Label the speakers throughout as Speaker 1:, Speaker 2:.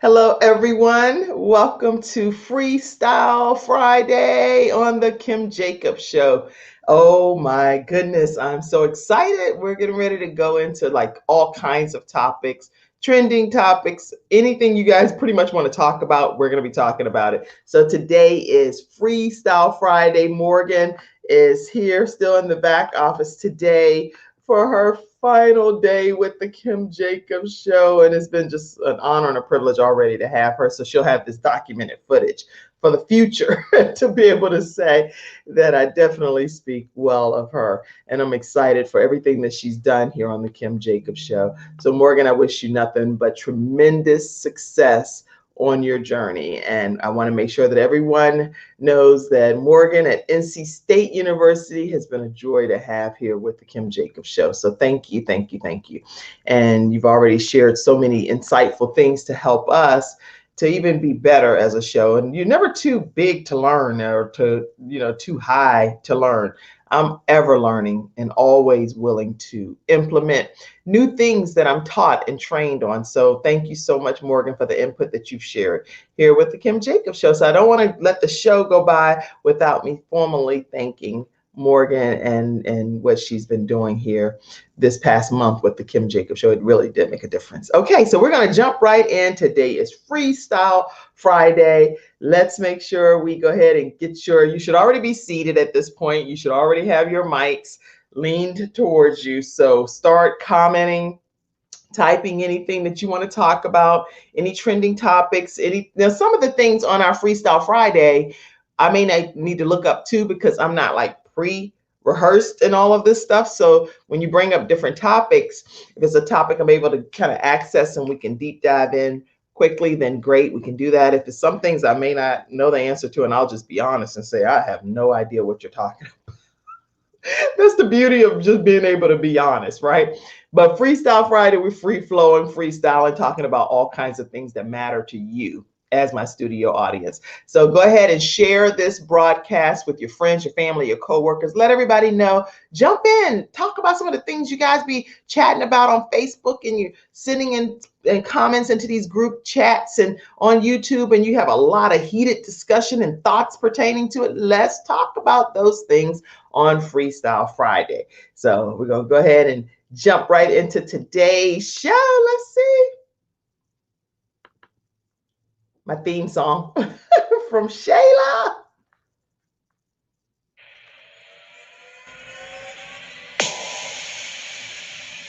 Speaker 1: Hello, everyone. Welcome to Freestyle Friday on the Kim Jacobs Show. Oh my goodness, I'm so excited. We're getting ready to go into like all kinds of topics, trending topics, anything you guys pretty much want to talk about, we're going to be talking about it. So today is Freestyle Friday. Morgan is here still in the back office today for her final day with the Kim Jacobs Show. And it's been just an honor and a privilege already to have her. So she'll have this documented footage for the future to be able to say that I definitely speak well of her. And I'm excited for everything that she's done here on the Kim Jacobs Show. So Morgan, I wish you nothing but tremendous success on your journey. And I want to make sure that everyone knows that Morgan at NC State University has been a joy to have here with the Kim Jacobs Show. So thank you, thank you, thank you. And you've already shared so many insightful things to help us to even be better as a show. And you're never too big to learn or too high to learn. I'm ever learning and always willing to implement new things that I'm taught and trained on. So thank you so much, Morgan, for the input that you've shared here with the Kim Jacobs Show. So I don't want to let the show go by without me formally thanking Morgan and what she's been doing here this past month with the Kim Jacobs Show. It really did make a difference. Okay, so we're going to jump right in. Today is Freestyle Friday. Let's make sure we go ahead and you should already be seated at this point. You should already have your mics leaned towards you. So start commenting, typing anything that you want to talk about, any trending topics, some of the things on our Freestyle Friday, I may need to look up too, because I'm not like pre-rehearsed and all of this stuff. So when you bring up different topics, if it's a topic I'm able to kind of access and we can deep dive in quickly, then great, we can do that. If it's some things I may not know the answer to, and I'll just be honest and say, I have no idea what you're talking about. That's the beauty of just being able to be honest, right? But Freestyle Friday, we're free flowing, freestyling, talking about all kinds of things that matter to you as my studio audience. So go ahead and share this broadcast with your friends, your family, your coworkers. Let everybody know. Jump in, talk about some of the things you guys be chatting about on Facebook, and you're sending in comments into these group chats and on YouTube, and you have a lot of heated discussion and thoughts pertaining to it. Let's talk about those things on Freestyle Friday. So we're going to go ahead and jump right into today's show. Let's see. My theme song from Shayla.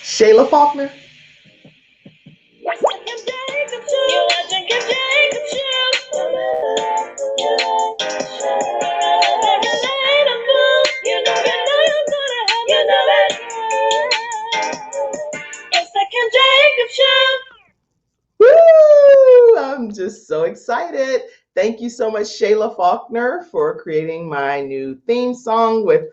Speaker 1: Shayla Faulkner. Woo! I'm just so excited. Thank you so much, Shayla Faulkner, for creating my new theme song with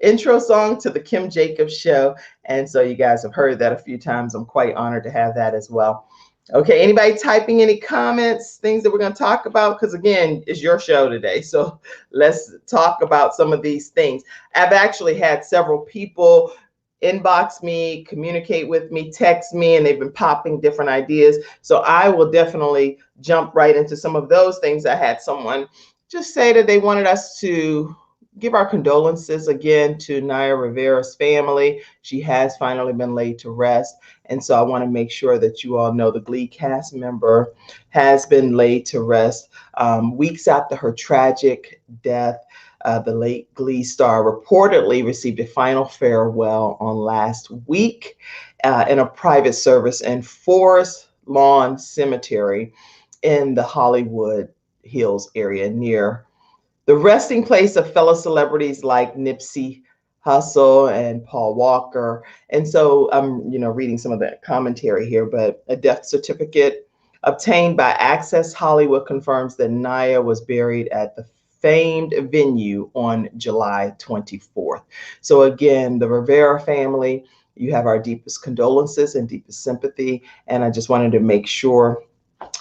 Speaker 1: intro song to the Kim Jacobs Show. And so you guys have heard that a few times. I'm quite honored to have that as well. Okay, anybody typing any comments, things that we're going to talk about? Because again, it's your show today. So let's talk about some of these things. I've actually had several people inbox me, communicate with me, text me, and they've been popping different ideas. So I will definitely jump right into some of those things. I had someone just say that they wanted us to give our condolences again to Naya Rivera's family. She has finally been laid to rest. And so I want to make sure that you all know the Glee cast member has been laid to rest. Weeks after her tragic death, the late Glee star reportedly received a final farewell on last week in a private service in Forest Lawn Cemetery in the Hollywood Hills area, near the resting place of fellow celebrities like Nipsey Hussle and Paul Walker. And so I'm, reading some of the commentary here, but a death certificate obtained by Access Hollywood confirms that Naya was buried at the famed venue on July 24th. So again, the Rivera family, you have our deepest condolences and deepest sympathy. And I just wanted to make sure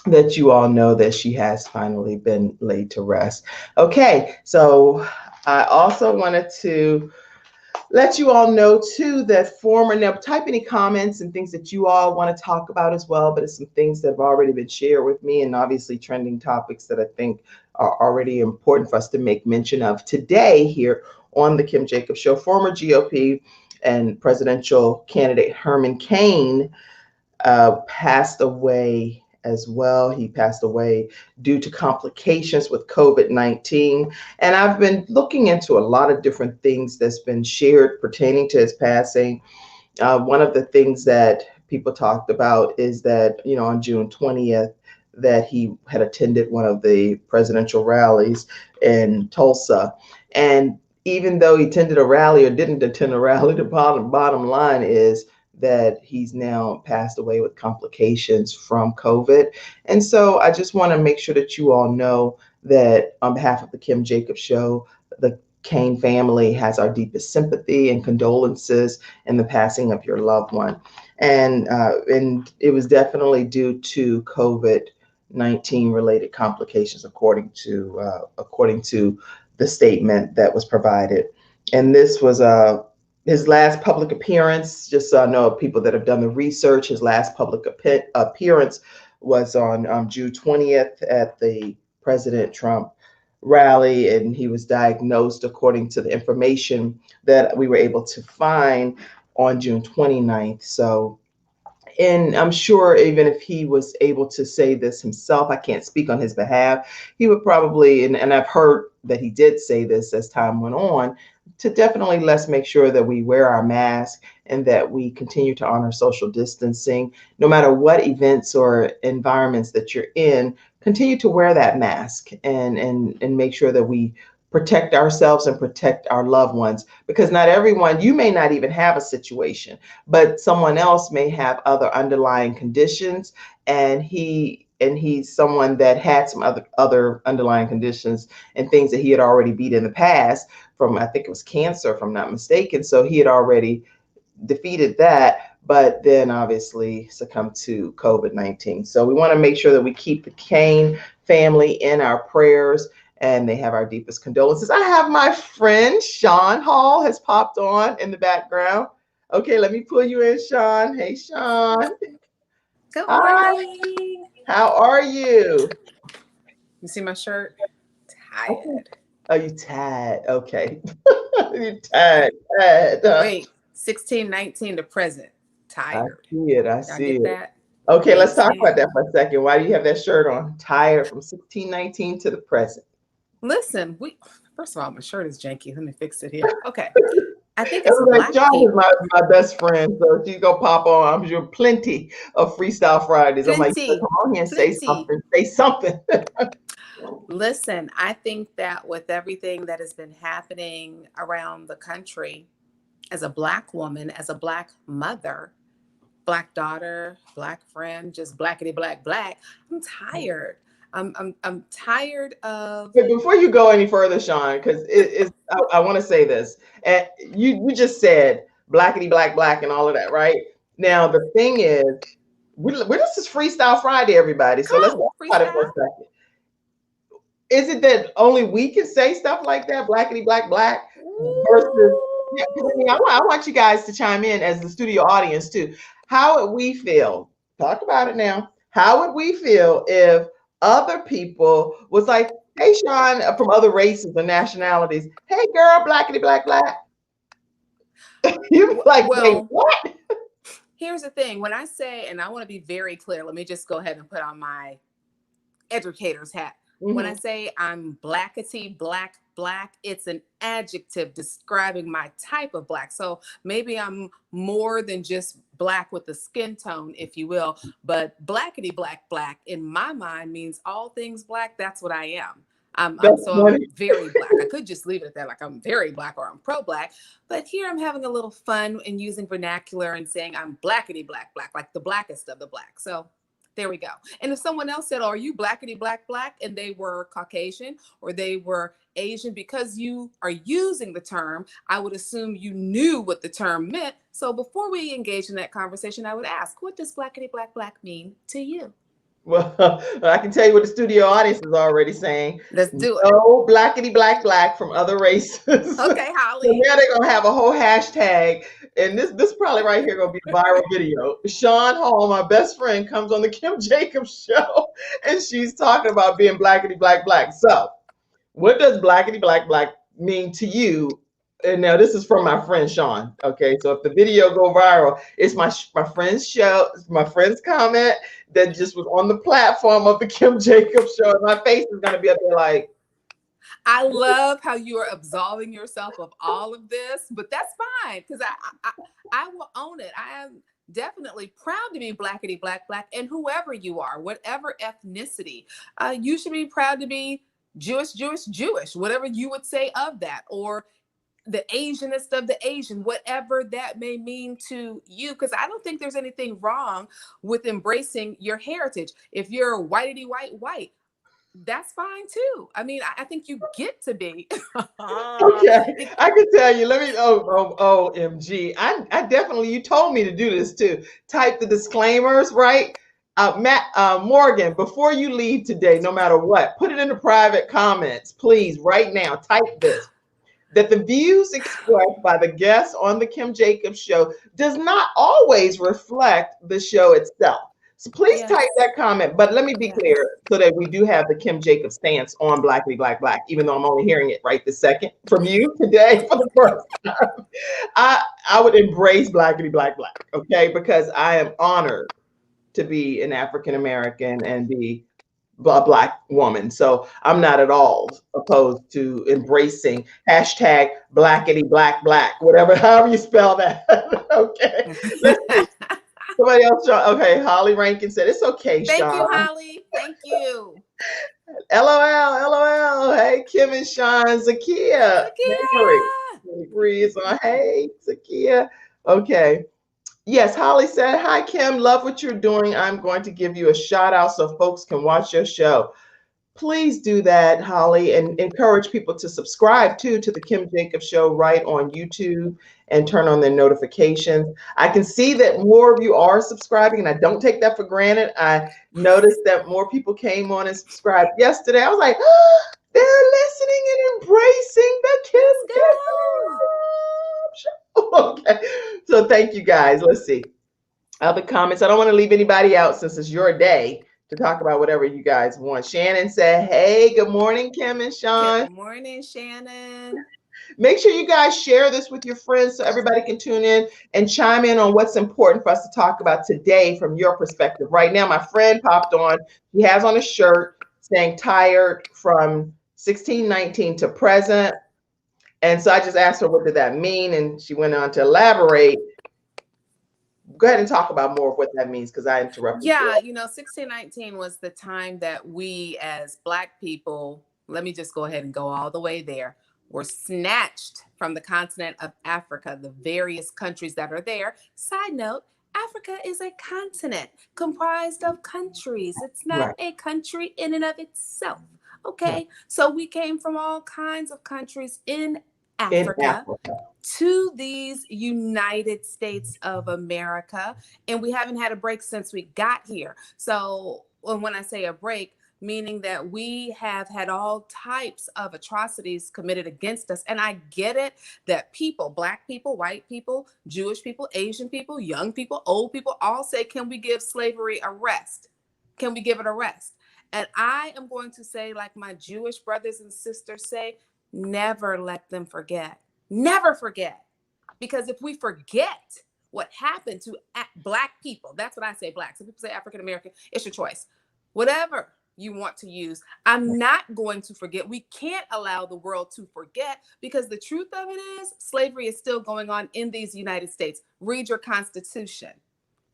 Speaker 1: that you all know that she has finally been laid to rest. Okay, so I also wanted to Let you all know too that now type any comments and things that you all want to talk about as well, but it's some things that have already been shared with me, and obviously trending topics that I think are already important for us to make mention of today here on the Kim Jacobs Show. Former GOP and presidential candidate Herman Cain passed away as well. He passed away due to complications with COVID-19. And I've been looking into a lot of different things that's been shared pertaining to his passing. One of the things that people talked about is that, on June 20th, that he had attended one of the presidential rallies in Tulsa. And even though he attended a rally or didn't attend a rally, the bottom line is that he's now passed away with complications from COVID. And so I just want to make sure that you all know that on behalf of the Kim Jacobs Show, the Cain family has our deepest sympathy and condolences in the passing of your loved one. And it was definitely due to COVID-19 related complications, according to the statement that was provided. And this was his last public appearance. Just so I know people that have done the research, his last public appearance was on June 20th at the President Trump rally, and he was diagnosed, according to the information that we were able to find, on June 29th. So, and I'm sure even if he was able to say this himself, I can't speak on his behalf, he would probably, and I've heard that he did say this as time went on, to definitely let's make sure that we wear our mask and that we continue to honor social distancing. No matter what events or environments that you're in, continue to wear that mask and make sure that we protect ourselves and protect our loved ones, because not everyone, you may not even have a situation, but someone else may have other underlying conditions, and he's someone that had some other underlying conditions and things that he had already beat in the past from, I think it was cancer, if I'm not mistaken. So he had already defeated that, but then obviously succumbed to COVID-19. So we want to make sure that we keep the Cain family in our prayers, and they have our deepest condolences. I have my friend Sean Hall has popped on in the background. Okay, let me pull you in, Sean. Hey, Sean.
Speaker 2: Good
Speaker 1: Hi.
Speaker 2: morning.
Speaker 1: How are you?
Speaker 2: You see my shirt? Tired.
Speaker 1: Oh, you tired. Okay. You tired.
Speaker 2: Wait, 1619 to present.
Speaker 1: I
Speaker 2: Tired.
Speaker 1: see it. I
Speaker 2: Y'all
Speaker 1: see
Speaker 2: get
Speaker 1: it.
Speaker 2: that?
Speaker 1: Okay,
Speaker 2: You
Speaker 1: let's talk about
Speaker 2: understand?
Speaker 1: that for a second. Why do you have that shirt on? Tired from 1619 to the present.
Speaker 2: Listen, first of all, my shirt is janky. Let me fix it here. Okay. I think
Speaker 1: It
Speaker 2: it's
Speaker 1: was like
Speaker 2: black
Speaker 1: John is
Speaker 2: people.
Speaker 1: my best friend, so she's gonna pop on. I'm sure plenty of Freestyle Fridays. I'm like, come
Speaker 2: Plenty.
Speaker 1: on here and say
Speaker 2: Plenty.
Speaker 1: something. Say something.
Speaker 2: Listen, I think that with everything that has been happening around the country, as a black woman, as a black mother, black daughter, black friend, just blackity black. I'm tired. I'm tired of.
Speaker 1: But before you go any further, Sean, because I want to say this. And you just said blackity black and all of that, right? Now the thing is, this is Freestyle Friday, everybody. So let's
Speaker 2: Come
Speaker 1: talk about it for a
Speaker 2: freestyle.
Speaker 1: second. Is it that only we can say stuff like that, blackity black, versus? Yeah, 'cause I mean, I want you guys to chime in as the studio audience too. How would we feel? Talk about it now. How would we feel if other people was like, "Hey, Sean," from other races or nationalities, "Hey, girl, blackity black." You'd be like, "Wait,
Speaker 2: Well,
Speaker 1: what?"
Speaker 2: here's the thing. When I say, and I want to be very clear, let me just go ahead and put on my educator's hat. When I
Speaker 1: Hmm.
Speaker 2: say I'm blackety black, it's an adjective describing my type of black. So maybe I'm more than just black with the skin tone, if you will. But blackety black in my mind means all things black. That's what I am.
Speaker 1: That's
Speaker 2: I'm
Speaker 1: funny.
Speaker 2: very black. I could just leave it at that, like I'm very black or I'm pro black. But here I'm having a little fun and using vernacular and saying I'm blackety black, like the blackest of the black. So there we go. And if someone else said, "Oh, are you blackety black," and they were Caucasian or they were Asian, because you are using the term, I would assume you knew what the term meant. So before we engage in that conversation, I would ask, what does blackety black mean to you?
Speaker 1: Well, I can tell you what the studio audience is already saying.
Speaker 2: Let's do it.
Speaker 1: No blackity black black from other races. So
Speaker 2: Okay, Holly.
Speaker 1: now they're gonna have a whole hashtag, and this probably right here gonna be a viral video. Sean Hall, my best friend, comes on the Kim Jacobs show, and she's talking about being blackity black black. So, what does blackity black black mean to you? And now this is from my friend Sean. Okay, so if the video go viral, it's my friend's show, my friend's comment that just was on the platform of the Kim Jacobs show, and my face is gonna be up there like.
Speaker 2: I love how you are absolving yourself of all of this, but that's fine because I will own it. I am definitely proud to be blackity black black, and whoever you are, whatever ethnicity, you should be proud to be Jewish, whatever you would say of that, or the Asianist of the Asian, whatever that may mean to you, because I don't think there's anything wrong with embracing your heritage. If you're whitey white, that's fine too. I mean, I think you get to be.
Speaker 1: Okay, I can tell you. Let me. OMG. I definitely. You told me to do this too. Type the disclaimers, right? Matt Morgan. Before you leave today, no matter what, put it in the private comments, please. Right now, type this. That the views expressed by the guests on the Kim Jacobs show does not always reflect the show itself. So please type that comment. But let me be clear so that we do have the Kim Jacobs stance on Blackly Black Black, even though I'm only hearing it right this second from you today for the first time. I would embrace Blackly Black Black, okay? Because I am honored to be an African American and be a Black woman. So I'm not at all opposed to embracing hashtag Blackity Black Black, whatever, however you spell that. Okay. Let's see. Somebody else, okay, Holly Rankin said, it's okay, Sean.
Speaker 2: Thank you, Holly. Thank you.
Speaker 1: LOL. Hey, Kim and Sean. Zakia. Is on. Hey, Zakia. Okay. Yes, Holly said, hi, Kim. Love what you're doing. I'm going to give you a shout out so folks can watch your show. Please do that, Holly, and encourage people to subscribe too to the Kim Jacobs Show right on YouTube and turn on their notifications. I can see that more of you are subscribing, and I don't take that for granted. I noticed that more people came on and subscribed yesterday. I was like, oh, they're listening and embracing the Kim Jacobs Show. Okay, so thank you guys. Let's see. Other comments. I don't want to leave anybody out since it's your day to talk about whatever you guys want. Shannon said, hey, good morning, Kim and Sean.
Speaker 2: Good morning, Shannon.
Speaker 1: Make sure you guys share this with your friends so everybody can tune in and chime in on what's important for us to talk about today from your perspective. Right now, my friend popped on. He has on a shirt saying tired from 1619 to present. And so I just asked her, what did that mean? And she went on to elaborate. Go ahead and talk about more of what that means, because I interrupted.
Speaker 2: Yeah, 1619 was the time that we as Black people, let me just go ahead and go all the way there, were snatched from the continent of Africa, the various countries that are there. Side note, Africa is a continent comprised of countries. It's not a country in and of itself. Okay, so we came from all kinds of countries in Africa to these United States of America, and we haven't had a break since we got here. So when I say a break, meaning that we have had all types of atrocities committed against us. And I get it that people, Black people, white people, Jewish people, Asian people, young people, old people, all say, can we give slavery a rest? Can we give it a rest? And I am going to say, like my Jewish brothers and sisters say, never let them forget. Never forget. Because if we forget what happened to Black people, that's what I say, Black. Some people say African American, it's your choice. Whatever you want to use, I'm not going to forget. We can't allow the world to forget, because the truth of it is slavery is still going on in these United States. Read your Constitution.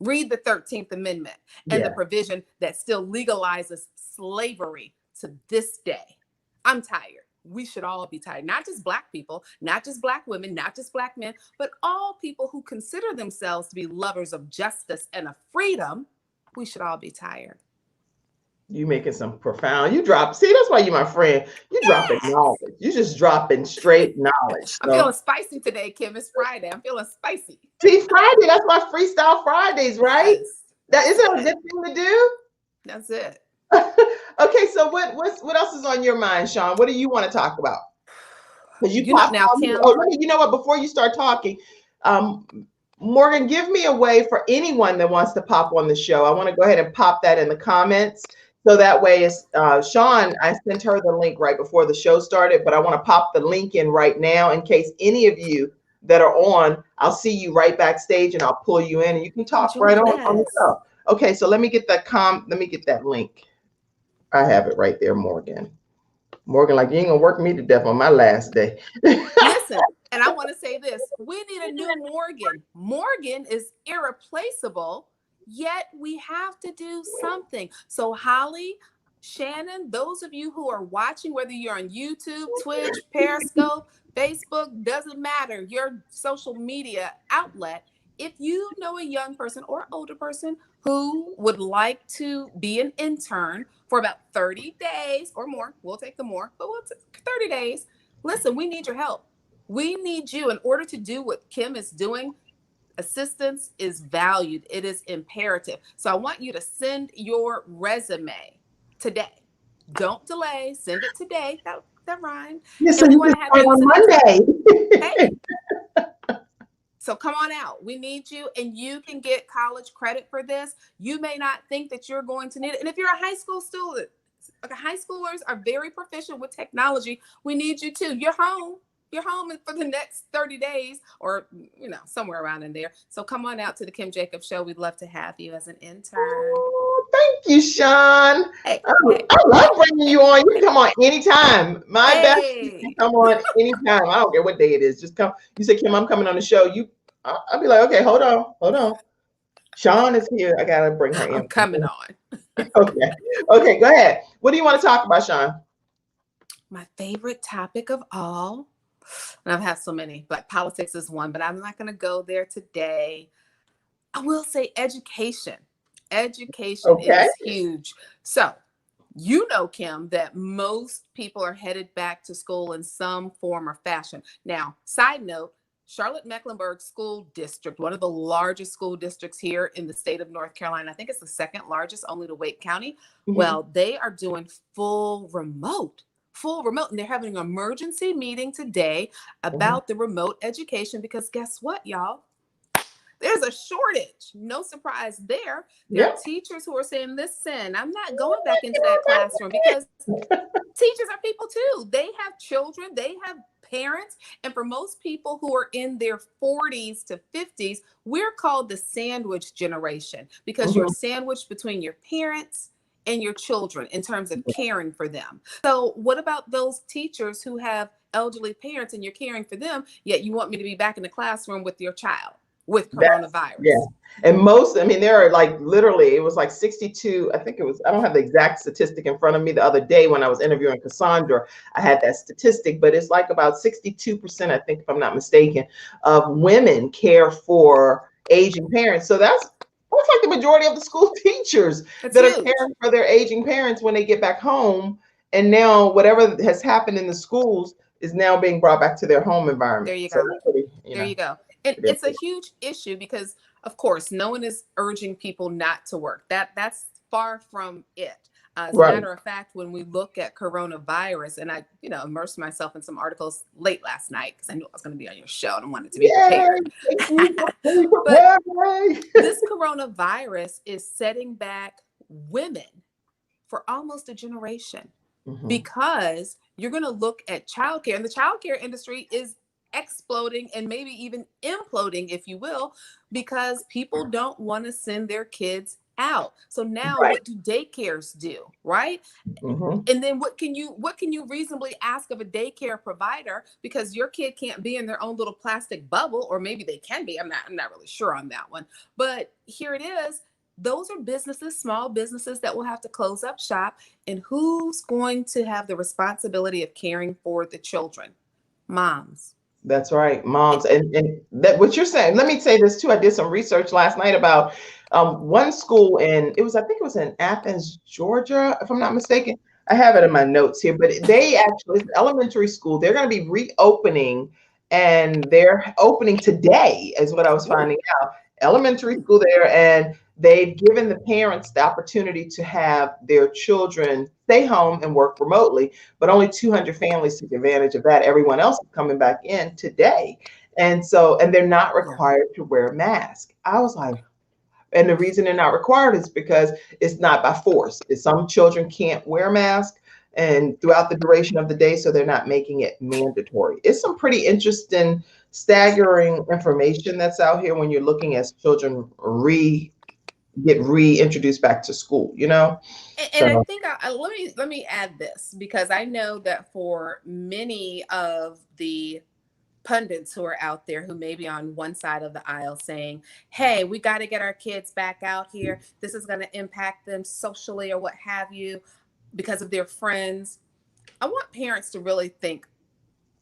Speaker 2: Read the 13th Amendment and the provision that still legalizes slavery to this day. I'm tired. We should all be tired. Not just Black people, not just Black women, not just Black men, but all people who consider themselves to be lovers of justice and of freedom. We should all be tired.
Speaker 1: You making some profound, see, that's why you my friend. You dropping knowledge. You just dropping straight knowledge.
Speaker 2: I'm feeling spicy today, Kim. It's Friday. I'm feeling spicy.
Speaker 1: See, Friday, that's why Freestyle Fridays, right? Yes. That isn't a good thing to do.
Speaker 2: That's it.
Speaker 1: Okay, so what else is on your mind, Sean? What do you want to talk about? Because you popped
Speaker 2: Now,
Speaker 1: on me.
Speaker 2: Kim,
Speaker 1: Oh, let me, you know what? Before you start talking, um, Morgan, give me a way for anyone that wants to pop on the show. I want to go ahead and pop that in the comments. So that way, it's Sean. I sent her the link right before the show started, but I want to pop the link in right now in case any of you that are on, I'll see you right backstage and I'll pull you in and you can talk right
Speaker 2: join
Speaker 1: on the
Speaker 2: us.
Speaker 1: show. Okay, so let me get let me get that link. I have it right there, Morgan. Morgan, like you ain't gonna work me to death on my last day.
Speaker 2: Listen, and I want to say this: we need a new Morgan. Morgan is irreplaceable, yet we have to do something. So, Holly, Shannon, those of you who are watching, whether you're on YouTube, Twitch, Periscope, Facebook, doesn't matter, your social media outlet, if you know a young person or older person who would like to be an intern for about 30 days or more, we'll take the more, but we'll take 30 days. Listen, we need your help. We need you in order to do what Kim is doing. Assistance is valued, it is imperative. So I want you to send your resume today. Don't delay, send it today. That rhymed.
Speaker 1: Yeah, so
Speaker 2: And we
Speaker 1: you
Speaker 2: want
Speaker 1: can
Speaker 2: to have
Speaker 1: start
Speaker 2: you as
Speaker 1: on
Speaker 2: an intern.
Speaker 1: Monday.
Speaker 2: Hey, so come on out. We need you, and you can get college credit for this. You may not think that you're going to need it. And if you're a high school student, like high schoolers are very proficient with technology. We need you too. You're home. You're home for the next 30 days or, somewhere around in there. So come on out to the Kim Jacobs Show. We'd love to have you as an intern.
Speaker 1: Oh, thank you, Sean.
Speaker 2: Hey,
Speaker 1: Oh,
Speaker 2: hey,
Speaker 1: I love
Speaker 2: hey,
Speaker 1: bringing
Speaker 2: hey,
Speaker 1: you on. You
Speaker 2: hey,
Speaker 1: can come on anytime. My best, you can
Speaker 2: hey.
Speaker 1: come on anytime. I don't care what day it is. Just come. You say, Kim, I'm coming on the show. I'll be like, okay, hold on, hold on. Sean is here. I gotta bring her in.
Speaker 2: I'm coming on.
Speaker 1: Okay, okay, go ahead. What do you want to talk about, Sean?
Speaker 2: My favorite topic of all, and I've had so many, but politics is one, but I'm not going to go there today. I will say education. Education
Speaker 1: Okay.
Speaker 2: is huge. So, Kim, that most people are headed back to school in some form or fashion. Now, side note, Charlotte Mecklenburg School District, one of the largest school districts here in the state of North Carolina, I think it's the second largest, only to Wake County.
Speaker 1: Mhm.
Speaker 2: Well, they are doing full remote. Full remote, and they're having an emergency meeting today
Speaker 1: Mhm.
Speaker 2: about the remote education because guess what, y'all? There's a shortage. No surprise there. There are
Speaker 1: Yep.
Speaker 2: teachers who are saying, listen, I'm not going back into that classroom because teachers are people too. They have children, they have parents. And for most people who are in their 40s to 50s, we're called the sandwich generation because you're
Speaker 1: Mhm.
Speaker 2: sandwiched between your parents and your children in terms of caring for them. So, what about those teachers who have elderly parents and you're caring for them, yet you want me to be back in the classroom with your child with
Speaker 1: That's yeah.
Speaker 2: coronavirus?
Speaker 1: And most, I mean, there are like literally, it was like 62. I think it was, I don't have the exact statistic in front of me. The other day when I was interviewing Cassandra, I had that statistic, but it's like about 62%, I think, if I'm not mistaken, of women care for aging parents. So that's like the majority of the school teachers
Speaker 2: It's
Speaker 1: that are
Speaker 2: huge.
Speaker 1: caring for their aging parents when they get back home. And now whatever has happened in the schools is now being brought back to their home
Speaker 2: There
Speaker 1: environment.
Speaker 2: you
Speaker 1: So
Speaker 2: go.
Speaker 1: that's pretty,
Speaker 2: There you go. And
Speaker 1: pretty
Speaker 2: it's a
Speaker 1: important.
Speaker 2: huge issue because, of course, no one is urging people not to work. That's far from it. As a
Speaker 1: Right.
Speaker 2: matter of fact, when we look at coronavirus, and I, immersed myself in some articles late last night because I knew I was going to be on your show and I wanted to be
Speaker 1: Yay!
Speaker 2: prepared.
Speaker 1: Thank you for being
Speaker 2: But
Speaker 1: prepared. Yay!
Speaker 2: this coronavirus is setting back women for almost a generation
Speaker 1: Mhm.
Speaker 2: because you're going to look at childcare, and the childcare industry is exploding and maybe even imploding, if you will, because people don't want to send their kids out. So now
Speaker 1: Right.
Speaker 2: what do daycares do, right?
Speaker 1: Mhm.
Speaker 2: And then what can you reasonably ask of a daycare provider because your kid can't be in their own little plastic bubble, or maybe they can be. I'm not really sure on that one. But here it is. Those are businesses, small businesses that will have to close up shop. And who's going to have the responsibility of caring for the children? Moms.
Speaker 1: That's right, moms, and that what you're saying. Let me say this too. I did some research last night about one school in it was I think it was in Athens, Georgia, if I'm not mistaken. I have it in my notes here, but they actually it's an elementary school. They're going to be reopening, and they're opening today, is what I was
Speaker 2: Ooh,
Speaker 1: finding out. Elementary
Speaker 2: ooh.
Speaker 1: school there, and they've given the parents the opportunity to have their children stay home and work remotely, but only 200 families took advantage of that. Everyone else is coming back in today. And so, and they're not
Speaker 2: Yeah.
Speaker 1: required to wear a mask. I was like, and the reason they're not required is because it's not by force. Some children can't wear masks and throughout the duration of the day, so they're not making it mandatory. It's some pretty interesting, staggering information that's out here when you're looking as children get reintroduced back to school, you know?
Speaker 2: And I
Speaker 1: So
Speaker 2: think let me add this, because I know that for many of the pundits who are out there who may be on one side of the aisle saying, hey, we got to get our kids back out here, this is going to impact them socially or what have you because of their friends, I want parents to really think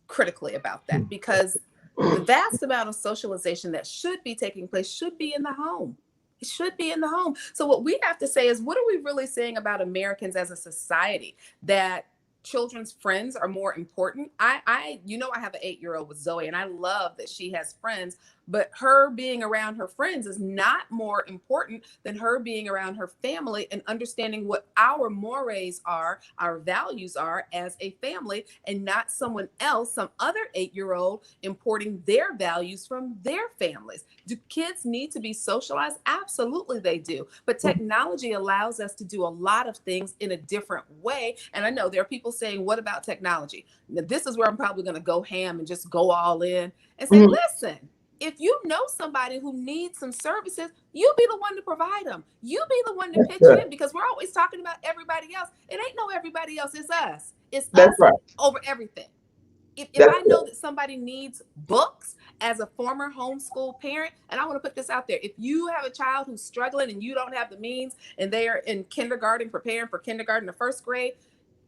Speaker 2: critically about that, because the vast amount of socialization that should be taking place should be in the home. It should be in the home. So what we have to say is, what are we really saying about Americans as a society? That children's friends are more important. I have an 8-year-old with Zoe, and I love that she has friends, but her being around her friends is not more important than her being around her family and understanding what our mores are, our values are as a family, and not someone else, some other 8-year-old importing their values from their families. Do kids need to be socialized? Absolutely they do. But technology allows us to do a lot of things in a different way. And I know there are people saying, what about technology? Now, this is where I'm probably going to go ham and just go all in and say,
Speaker 1: mhm,
Speaker 2: listen, if you know somebody who needs some services, you be the one to provide them. You be the one to pitch in, because we're always talking about everybody else. It ain't no everybody else. It's us. It's
Speaker 1: that's
Speaker 2: us
Speaker 1: right.
Speaker 2: over everything. If
Speaker 1: That's
Speaker 2: I know that somebody needs books as a former homeschool parent, and I want to put this out there, if you have a child who's struggling and you don't have the means and they are in kindergarten, preparing for kindergarten or first grade,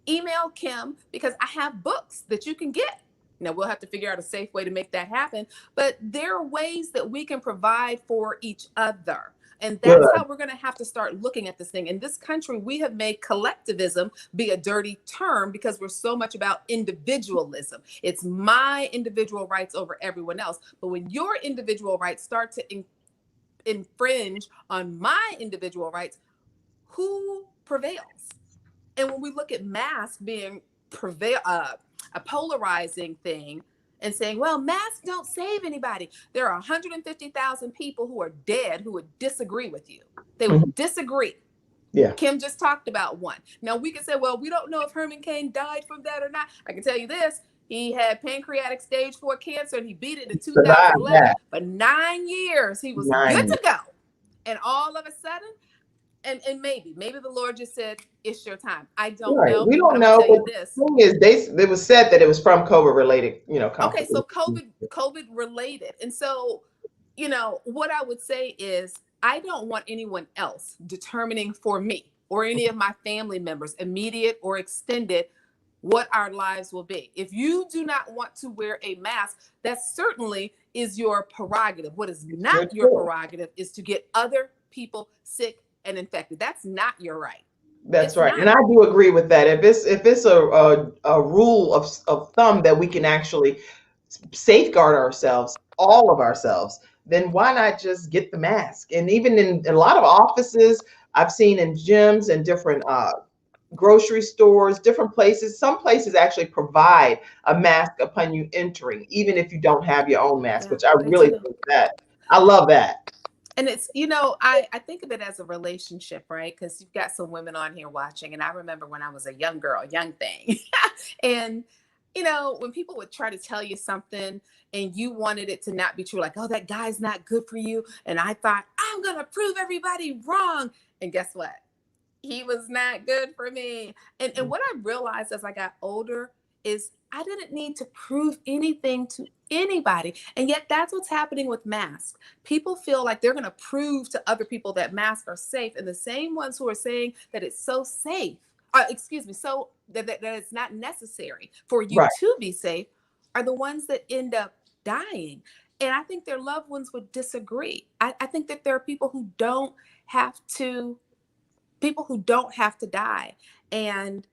Speaker 2: email Kim, because I have books that you can get. Now we'll have to figure out a safe way to make that happen, but there are ways that we can provide for each other. And that's
Speaker 1: good.
Speaker 2: how we're going to have to start looking at this thing. In this country, we have made collectivism be a dirty term because we're so much about individualism. It's my individual rights over everyone else. But when your individual rights start to infringe on my individual rights, who prevails? And when we look at masks being a polarizing thing and saying, well, masks don't save anybody. There are 150,000 people who are dead who would disagree with you. They
Speaker 1: Mhm,
Speaker 2: would disagree.
Speaker 1: yeah.
Speaker 2: Kim just talked about one. Now we can say, well, we don't know if Herman Cain died from that or not. I can tell you this. He had pancreatic stage 4 cancer and he beat it in
Speaker 1: Survive
Speaker 2: 2011.
Speaker 1: that.
Speaker 2: For 9 years, he was good
Speaker 1: 9 years.
Speaker 2: to go. And all of a sudden, and maybe the Lord just said, it's your time. I don't
Speaker 1: Right.
Speaker 2: know,
Speaker 1: We
Speaker 2: but
Speaker 1: don't
Speaker 2: I'm gonna
Speaker 1: know,
Speaker 2: tell
Speaker 1: but
Speaker 2: you this.
Speaker 1: the thing is, it was said that it was from COVID related,
Speaker 2: Okay, so
Speaker 1: complications.
Speaker 2: COVID related. And so, what I would say is, I don't want anyone else determining for me or any of my family members, immediate or extended, what our lives will be. If you do not want to wear a mask, that certainly is your prerogative. What is not
Speaker 1: Your
Speaker 2: your
Speaker 1: choice.
Speaker 2: prerogative is to get other people sick and infected. That's not your right.
Speaker 1: That's
Speaker 2: It's
Speaker 1: right, and
Speaker 2: not.
Speaker 1: I do agree with that. If it's a rule of thumb that we can actually safeguard ourselves, all of ourselves, then why not just get the mask? And even in a lot of offices, I've seen in gyms and different grocery stores, different places, some places actually provide a mask upon you entering, even if you don't have your own mask,
Speaker 2: Yeah,
Speaker 1: which I
Speaker 2: they
Speaker 1: really
Speaker 2: do.
Speaker 1: think that I love that.
Speaker 2: And it's, I think of it as a relationship, right? Because you've got some women on here watching. And I remember when I was a young girl, young thing. And, when people would try to tell you something and you wanted it to not be true, like, oh, that guy's not good for you. And I thought, I'm going to prove everybody wrong. And guess what? He was not good for me. And what I realized as I got older is I didn't need to prove anything to anybody. And yet that's what's happening with masks. People feel like they're going to prove to other people that masks are safe. And the same ones who are saying that it's so safe, excuse me, so that it's not necessary for you
Speaker 1: Right.
Speaker 2: to be safe, are the ones that end up dying. And I think their loved ones would disagree. I think that there are have to people who don't have to die. And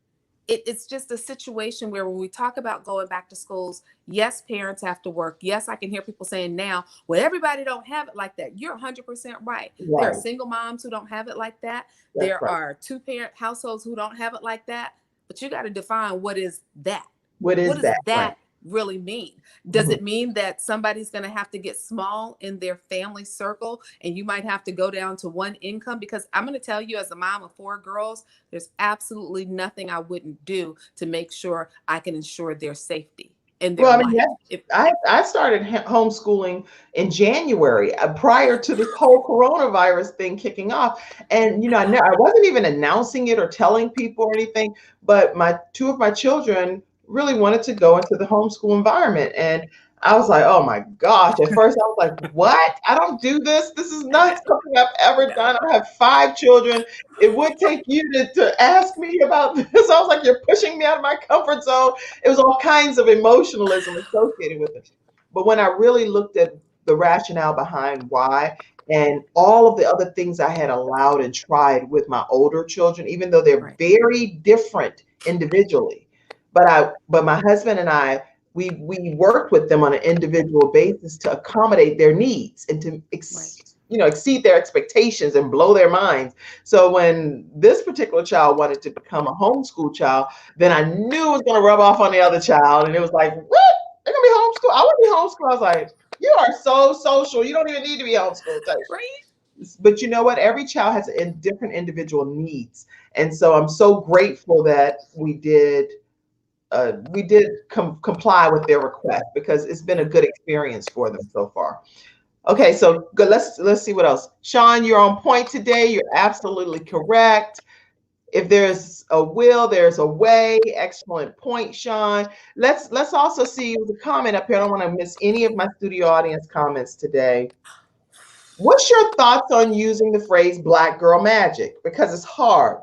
Speaker 2: it's just a situation where when we talk about going back to schools, yes, parents have to work. Yes, I can hear people saying now, well, everybody don't have it like that. You're 100% right. There are
Speaker 1: Right.
Speaker 2: single moms who don't have it like that.
Speaker 1: That's
Speaker 2: There
Speaker 1: right.
Speaker 2: are two-parent households who don't have it like that. But you got to define what is that.
Speaker 1: What
Speaker 2: What
Speaker 1: is
Speaker 2: does
Speaker 1: that? Right.
Speaker 2: that really mean? Does
Speaker 1: Mhm.
Speaker 2: it mean that somebody's going to have to get small in their family circle and you might have to go down to one income? Because I'm going to tell you, as a mom of four girls, there's absolutely nothing I wouldn't do to make sure I can ensure their safety in their
Speaker 1: Well, I mean,
Speaker 2: life.
Speaker 1: yes,
Speaker 2: If
Speaker 1: I started homeschooling in January, prior to this whole coronavirus thing kicking off. And I wasn't even announcing it or telling people or anything, but my two of my children really wanted to go into the homeschool environment. And I was like, oh my gosh. At first I was like, what? I don't do this. This is not something I've ever done.
Speaker 2: no,
Speaker 1: I have five children. It would take you to ask me about this. I was like, you're pushing me out of my comfort zone. It was all kinds of emotionalism associated with it. But when I really looked at the rationale behind why, and all of the other things I had allowed and tried with my older children, even though they're
Speaker 2: right,
Speaker 1: very different individually, but my husband and I, we worked with them on an individual basis to accommodate their needs and to
Speaker 2: right,
Speaker 1: exceed their expectations and blow their minds. So when this particular child wanted to become a homeschool child, then I knew it was going to rub off on the other child. And it was like, what? They're going to be homeschooled? I want to be homeschooled. I was like, you are so social. You don't even need to be homeschooled.
Speaker 2: right.
Speaker 1: But you know what? Every child has different individual needs. And so I'm so grateful that we did comply with their request because it's been a
Speaker 2: Yeah.
Speaker 1: good experience for them so far. Okay, so good. Let's see what else. Sean, you're on point today. You're absolutely correct. If there's a will, there's a way. Excellent point, Sean. Let's also see the comment up here. I don't want to miss any of my studio audience comments today. What's your thoughts on using the phrase black girl magic? Because it's hard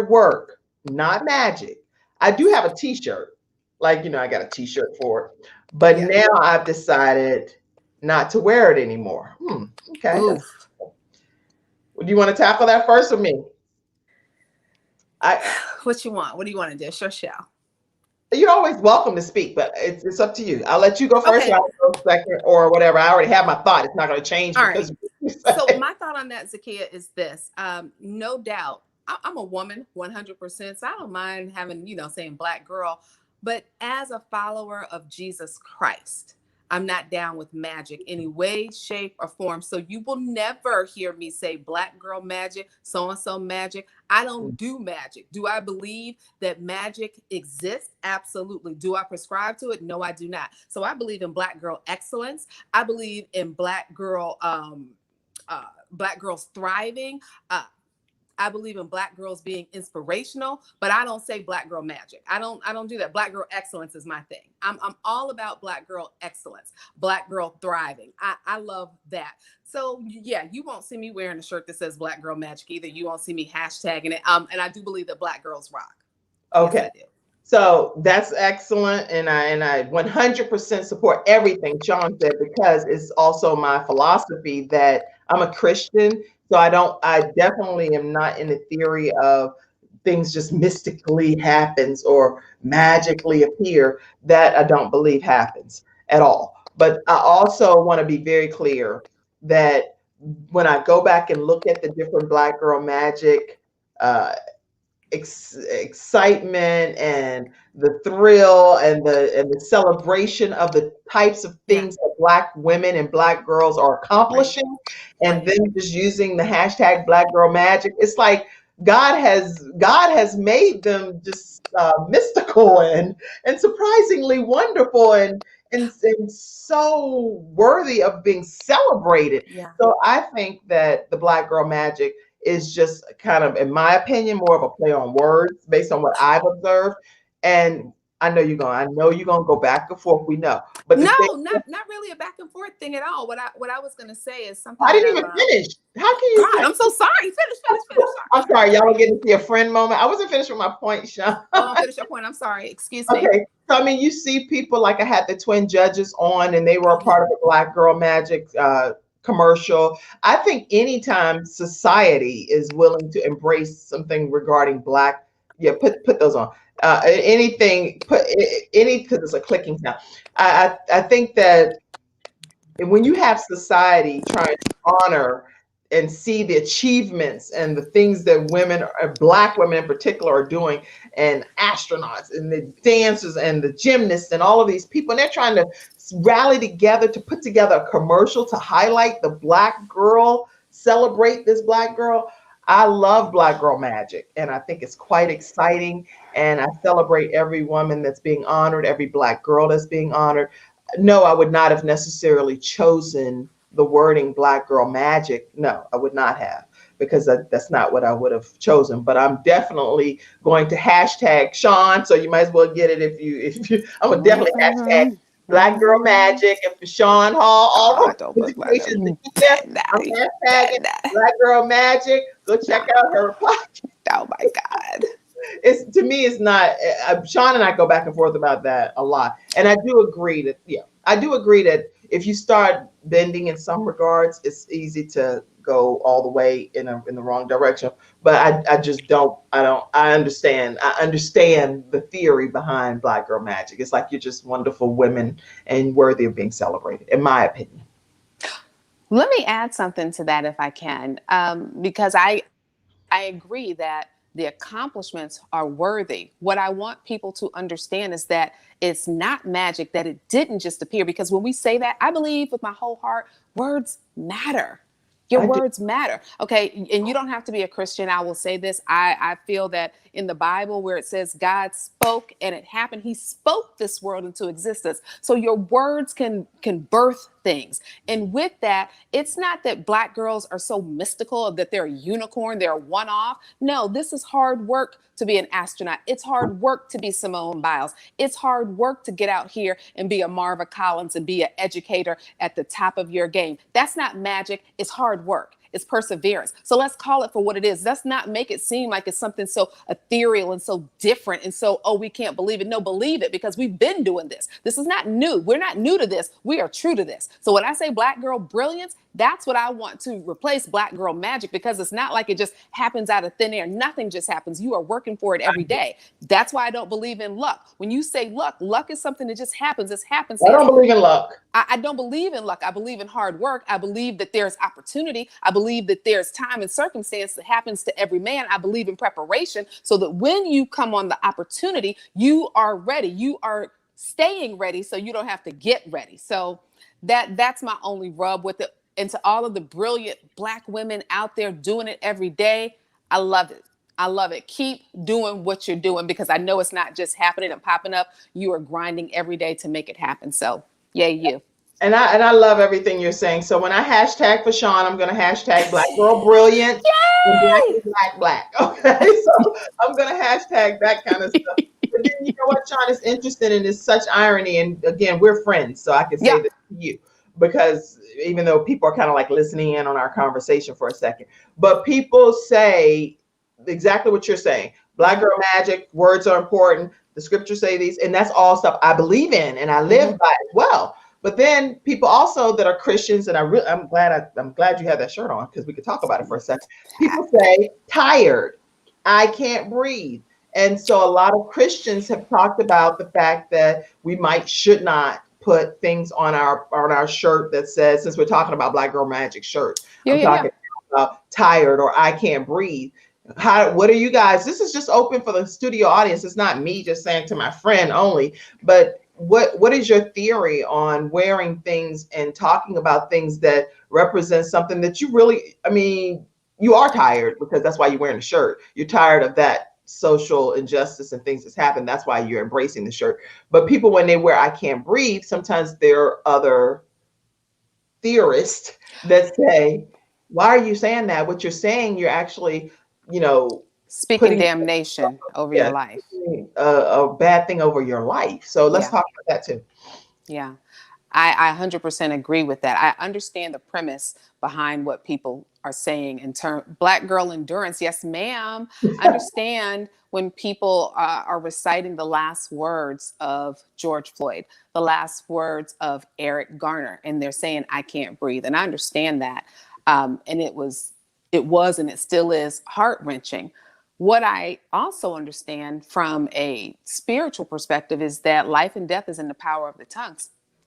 Speaker 1: work, not magic. I do have a t-shirt. Like, I got a t-shirt for it. But
Speaker 2: Yeah.
Speaker 1: now I've decided not to wear it anymore. Okay.
Speaker 2: Ooh.
Speaker 1: Do you want to tackle that first or me? I
Speaker 2: What you want? What do you want to do? Sure shall.
Speaker 1: You're always welcome to speak, but it's up to you. I'll let you go first, or
Speaker 2: Okay.
Speaker 1: I'll go second, or whatever. I already have my thought. It's not going to change
Speaker 2: All right.
Speaker 1: because you
Speaker 2: So
Speaker 1: say.
Speaker 2: my thought on that, Zakia, is this. No doubt, I'm a woman, 100%. So I don't mind having, saying black girl. But as a follower of Jesus Christ, I'm not down with magic any way, shape, or form. So you will never hear me say black girl magic, so and so magic. I don't do magic. Do I believe that magic exists? Absolutely. Do I prescribe to it? No, I do not. So I believe in black girl excellence. I believe in black girls thriving. Uh, I believe in black girls being inspirational, but I don't say black girl magic. I don't do that. Black girl excellence is my thing. I'm all about black girl excellence, black girl thriving. I love that. So yeah, you won't see me wearing a shirt that says black girl magic either. You won't see me hashtagging it. And I do believe that black girls rock. Yes,
Speaker 1: Okay.
Speaker 2: I do.
Speaker 1: So that's excellent, and I 100% support everything Sean said because it's also my philosophy that I'm a Christian, so I definitely am not in the theory of things just mystically happens or magically appear. That I don't believe happens at all. But I also want to be very clear that when I go back and look at the different Black Girl Magic uh, excitement and the thrill and the celebration of the types of
Speaker 2: Yeah.
Speaker 1: things that black women and black girls are
Speaker 2: Right.
Speaker 1: accomplishing, and
Speaker 2: Right.
Speaker 1: then just using the hashtag black girl magic. It's like God has made them just mystical and surprisingly wonderful and so worthy of being celebrated.
Speaker 2: Yeah.
Speaker 1: So I think that the black girl magic is just kind of, in my opinion, more of a play on words based on what I've observed. And I know you're gonna go back and forth. We know, but the thing,
Speaker 2: No, not really a back and forth thing at all. What I was gonna say is something
Speaker 1: I
Speaker 2: that
Speaker 1: didn't
Speaker 2: I've
Speaker 1: even finish. How can you
Speaker 2: God,
Speaker 1: say?
Speaker 2: I'm so sorry. Finish.
Speaker 1: I'm
Speaker 2: Sorry.
Speaker 1: sorry, y'all were getting to see a friend moment. I wasn't finished with my point, Sean.
Speaker 2: Oh, finish your point. I'm sorry. Excuse me.
Speaker 1: Okay, so I mean, you see people like I had the twin judges on, and they were a
Speaker 2: Oh yeah.
Speaker 1: part of the Black Girl Magic commercial. I think anytime society is willing to embrace something regarding Black Yeah, put those on. Anything, put any, because it's a clicking sound. I think that when you have society trying to honor and see the achievements and the things that women, black women in particular, are doing, and astronauts and the dancers and the gymnasts and all of these people, and they're trying to rally together to put together a commercial to highlight the black girl, celebrate this black girl. I love Black Girl Magic, and I think it's quite exciting. And I celebrate every woman that's being honored, every black girl that's being honored. No, I would not have necessarily chosen the wording Black Girl Magic. No, I would not have, because that's not what I would have chosen. But I'm definitely going to hashtag Sean. So you might as well get it if you I'm gonna definitely hashtag Black Girl Magic and for Sean Hall, all
Speaker 2: Oh,
Speaker 1: the
Speaker 2: don't put my
Speaker 1: education there. I'm hashtagging Black Girl Magic. Go check out her podcast.
Speaker 2: Oh my God.
Speaker 1: It's, to me, it's not. Sean and I go back and forth about that a lot, and I do agree that, yeah, I do agree that if you start bending in some regards, it's easy to go all the way in the wrong direction. But I just don't. I understand. I understand the theory behind Black Girl Magic. It's like you're just wonderful women and worthy of being celebrated, in my opinion.
Speaker 2: Let me add something to that if I can, because I agree that the accomplishments are worthy. What I want people to understand is that it's not magic, that it didn't just appear. Because when we say that, I believe with my whole heart, words matter. Your
Speaker 1: I do.
Speaker 2: words matter. Okay. And you don't have to be a Christian. I will say this. I feel that in the Bible where it says God spoke and it happened, he spoke this world into existence. So your words can birth things. And with that, it's not that black girls are so mystical that they're a unicorn, they're a one-off. No, this is hard work to be an astronaut. It's hard work to be Simone Biles. It's hard work to get out here and be a Marva Collins and be an educator at the top of your game. That's not magic. It's hard work. It's perseverance. So let's call it for what it is. Let's not make it seem like it's something so ethereal and so different and so, oh, we can't believe it. No, believe it, because we've been doing this. This is not new. We're not new to this. We are true to this. So when I say black girl brilliance, that's what I want to replace black girl magic, because it's not like it just happens out of thin air. Nothing just happens. You are working for it every day. That's why I don't believe in luck. When you say luck, luck is something that just happens. It's
Speaker 1: I don't
Speaker 2: happenstance.
Speaker 1: believe in luck.
Speaker 2: I don't believe in luck. I believe in hard work. I believe that there's opportunity. I believe that there's time and circumstance that happens to every man. I believe in preparation so that when you come on the opportunity, you are ready. You are staying ready so you don't have to get ready. So that's my only rub with it. And to all of the brilliant black women out there doing it every day, I love it. I love it. Keep doing what you're doing, because I know it's not just happening and popping up. You are grinding every day to make it happen. So, yay, you.
Speaker 1: And I love everything you're saying. So when I hashtag for Sean, I'm going to hashtag Black Girl Brilliant and Black
Speaker 2: Yay!
Speaker 1: is Black Black. Okay, so I'm going to hashtag that kind of stuff. But then you know what, Sean, is interesting, and it's such irony. And again, we're friends, so I can say
Speaker 2: Yeah.
Speaker 1: this to you, because even though people are kind of like listening in on our conversation for a second, but people say exactly what you're saying. Black Girl Magic, words are important. The scriptures say these, and that's all stuff I believe in and I live by as well. But then people also that are Christians, and I'm glad you had that shirt on, because we could talk about it for a second. People say tired, I can't breathe. And so a lot of Christians have talked about the fact that we should not put things on our shirt that says, since we're talking about Black Girl Magic shirts,
Speaker 2: Yeah,
Speaker 1: I'm
Speaker 2: yeah, yeah.
Speaker 1: talking about tired or I can't breathe. What are you guys? This is just open for the studio audience. It's not me just saying to my friend only, but what is your theory on wearing things and talking about things that represent something that you really, I mean, you are tired, because that's why you're wearing a shirt. You're tired of that social injustice and things that's happened. That's why you're embracing the shirt. But people, when they wear I can't breathe, sometimes there are other theorists that say, why are you saying that? What you're saying, you're actually, you know,
Speaker 2: Speaking
Speaker 1: putting,
Speaker 2: damnation over your
Speaker 1: yeah,
Speaker 2: life.
Speaker 1: a bad thing over your life. So let's
Speaker 2: Yeah,
Speaker 1: talk about that too.
Speaker 2: yeah. I 100% agree with that. I understand the premise behind what people are saying in term black girl endurance. Yes, ma'am. I understand when people are reciting the last words of George Floyd, the last words of Eric Garner, and they're saying, I can't breathe. And I understand that. And it was, and it still is heart wrenching. What I also understand from a spiritual perspective is that life and death is in the power of the tongue.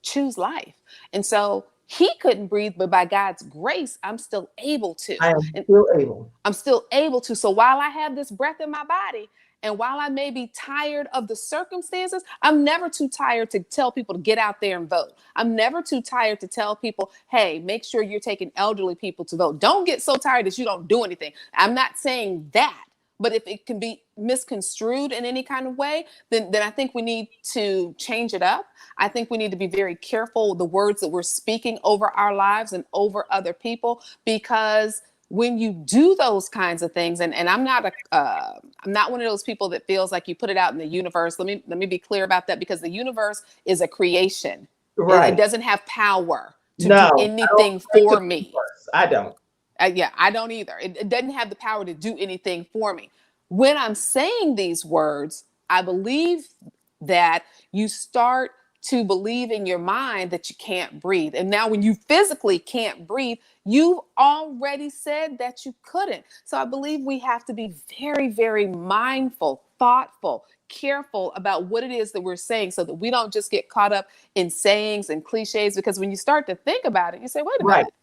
Speaker 2: Choose life. And so he couldn't breathe, but by God's grace, I'm still able to.
Speaker 1: I am
Speaker 2: And
Speaker 1: still able.
Speaker 2: I'm still able to. So while I have this breath in my body, and while I may be tired of the circumstances, I'm never too tired to tell people to get out there and vote. I'm never too tired to tell people, hey, make sure you're taking elderly people to vote. Don't get so tired that you don't do anything. I'm not saying that. But if it can be misconstrued in any kind of way, then I think we need to change it up. I think we need to be very careful with the words that we're speaking over our lives and over other people, because when you do those kinds of things, and I'm not I'm not one of those people that feels like you put it out in the universe. Let me be clear about that, because the universe is a creation. It
Speaker 1: Right.
Speaker 2: doesn't have power to
Speaker 1: No,
Speaker 2: do
Speaker 1: I don't
Speaker 2: anything
Speaker 1: like to
Speaker 2: for
Speaker 1: be
Speaker 2: me.
Speaker 1: first. I don't.
Speaker 2: Yeah, I don't either. It doesn't have the power to do anything for me. When I'm saying these words, I believe that you start to believe in your mind that you can't breathe. And now, when you physically can't breathe, you've already said that you couldn't. So I believe we have to be very, very mindful, thoughtful, careful about what it is that we're saying, so that we don't just get caught up in sayings and cliches. Because when you start to think about it, you say, wait a
Speaker 1: Right.
Speaker 2: minute,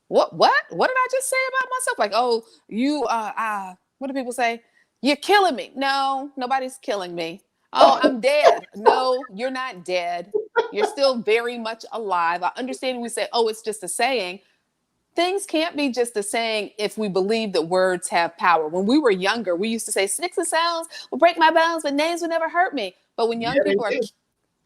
Speaker 2: what did I just say about myself? Like, oh, you what do people say? You're killing me. No, nobody's killing me. Oh,
Speaker 1: Oh,
Speaker 2: I'm dead. No, you're not dead. You're still very much alive. I understand we say, oh, it's just a saying. Things can't be just a saying if we believe that words have power. When we were younger, we used to say sticks and stones will break my bones, but names will never hurt me. But when
Speaker 1: yeah, they do.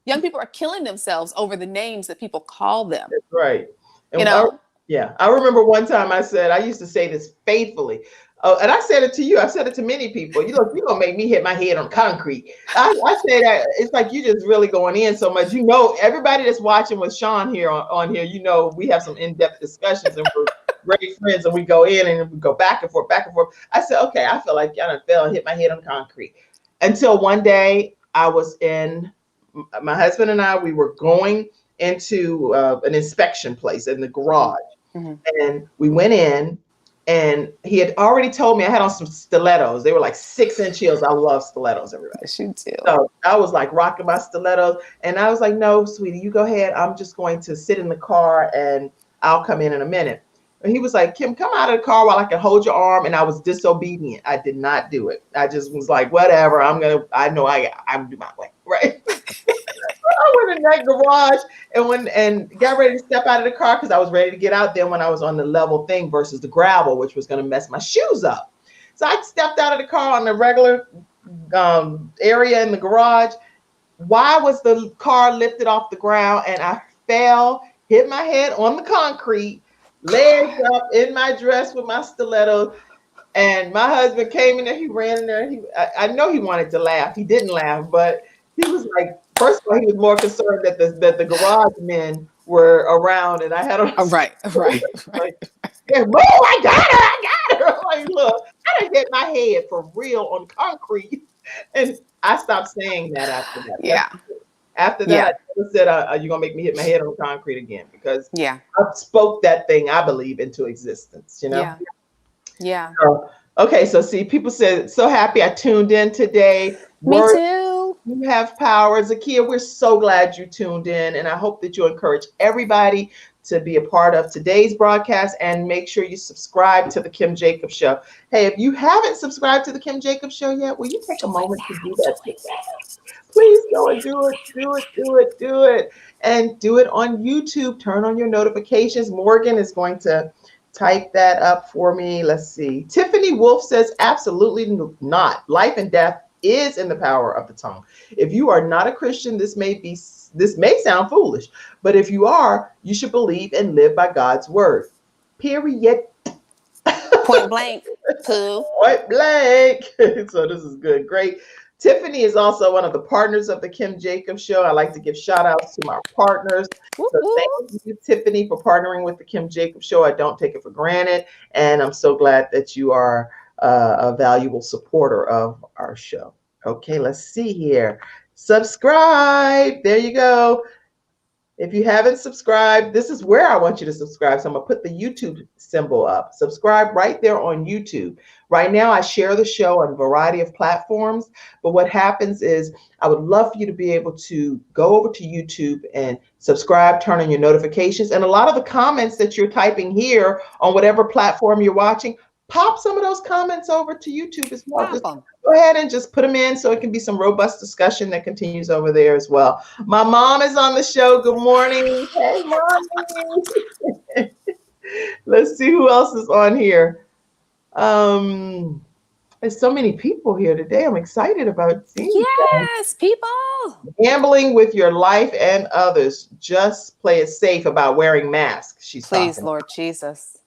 Speaker 2: young people are killing themselves over the names that people call them,
Speaker 1: That's right.
Speaker 2: you
Speaker 1: And
Speaker 2: know.
Speaker 1: yeah, I remember one time I used to say this faithfully. And I said it to you. I said it to many people. You know, you're gonna make me hit my head on concrete. I say that it's like you just really going in so much. You know, everybody that's watching with Sean here on here, you know, we have some in-depth discussions and we're great friends and we go in and we go back and forth, back and forth. I said, okay, I feel like I done fell and hit my head on concrete. Until one day I was in my husband and I, we were going into an inspection place in the garage.
Speaker 2: Mm-hmm.
Speaker 1: And we went in, and he had already told me I had on some stilettos. They were like 6-inch heels. I love stilettos, everybody.
Speaker 2: Yes, you do.
Speaker 1: So I was like rocking my stilettos. And I was like, no, sweetie, you go ahead. I'm just going to sit in the car and I'll come in a minute. And he was like, Kim, come out of the car while I can hold your arm. And I was disobedient. I did not do it. I just was like, whatever. I'm do my way. Right. I went in that garage and got ready to step out of the car because I was ready to get out there when I was on the level thing versus the gravel, which was going to mess my shoes up. So I stepped out of the car on the regular area in the garage. Why was the car lifted off the ground and I fell, hit my head on the concrete, legs up in my dress with my stilettos. And my husband came in there, he ran in there. I know he wanted to laugh. He didn't laugh, but he was like, first of all, he was more concerned that the garage men were around, and I had a
Speaker 2: Right.
Speaker 1: like, yeah, whoa, I got her. Like, look, I done hit my head for real on concrete, and I stopped saying that after that.
Speaker 2: Yeah.
Speaker 1: After
Speaker 2: Yeah.
Speaker 1: that, I said, "You're gonna make me hit my head on concrete again," because
Speaker 2: Yeah.
Speaker 1: I spoke that thing I believe into existence. You know.
Speaker 2: Yeah. Yeah.
Speaker 1: So, okay, so see, people said, so happy I tuned in today.
Speaker 2: Me
Speaker 1: Words
Speaker 2: too.
Speaker 1: you have power. Zakia, we're so glad you tuned in, and I hope that you encourage everybody to be a part of today's broadcast, and make sure you subscribe to the Kim Jacobs Show. Hey, if you haven't subscribed to the Kim Jacobs Show yet, will you take a moment to do that today? Please go and do it. And do it on YouTube. Turn on your notifications. Morgan is going to type that up for me. Let's see. Tiffany Wolf says, absolutely not. Life and death is in the power of the tongue. If you are not a Christian, this may sound foolish, but if you are, you should believe and live by God's word. Period.
Speaker 2: Point blank. Pooh.
Speaker 1: Point blank. So this is good. Great. Tiffany is also one of the partners of the Kim Jacobs Show. I like to give shout outs to my partners. So thank you, Tiffany, for partnering with the Kim Jacobs Show. I don't take it for granted. And I'm so glad that you are a valuable supporter of our show. Okay, let's see here. Subscribe. There you go. If you haven't subscribed, this is where I want you to subscribe. So I'm going to put the YouTube symbol up. Subscribe right there on YouTube. Right now, I share the show on a variety of platforms. But what happens is, I would love for you to be able to go over to YouTube and subscribe, turn on your notifications. And a lot of the comments that you're typing here on whatever platform you're watching, pop some of those comments over to YouTube as well.
Speaker 2: Pop
Speaker 1: Just
Speaker 2: them.
Speaker 1: go ahead and just put them in so it can be some robust discussion that continues over there as well. My mom is on the show. Good morning. Hey, mommy. Let's see who else is on here. Um, there's so many people here today. I'm excited about seeing you guys.
Speaker 2: Yes, people.
Speaker 1: Gambling with your life and others. Just play it safe about wearing masks. She's
Speaker 2: Please,
Speaker 1: talking.
Speaker 2: Lord Jesus.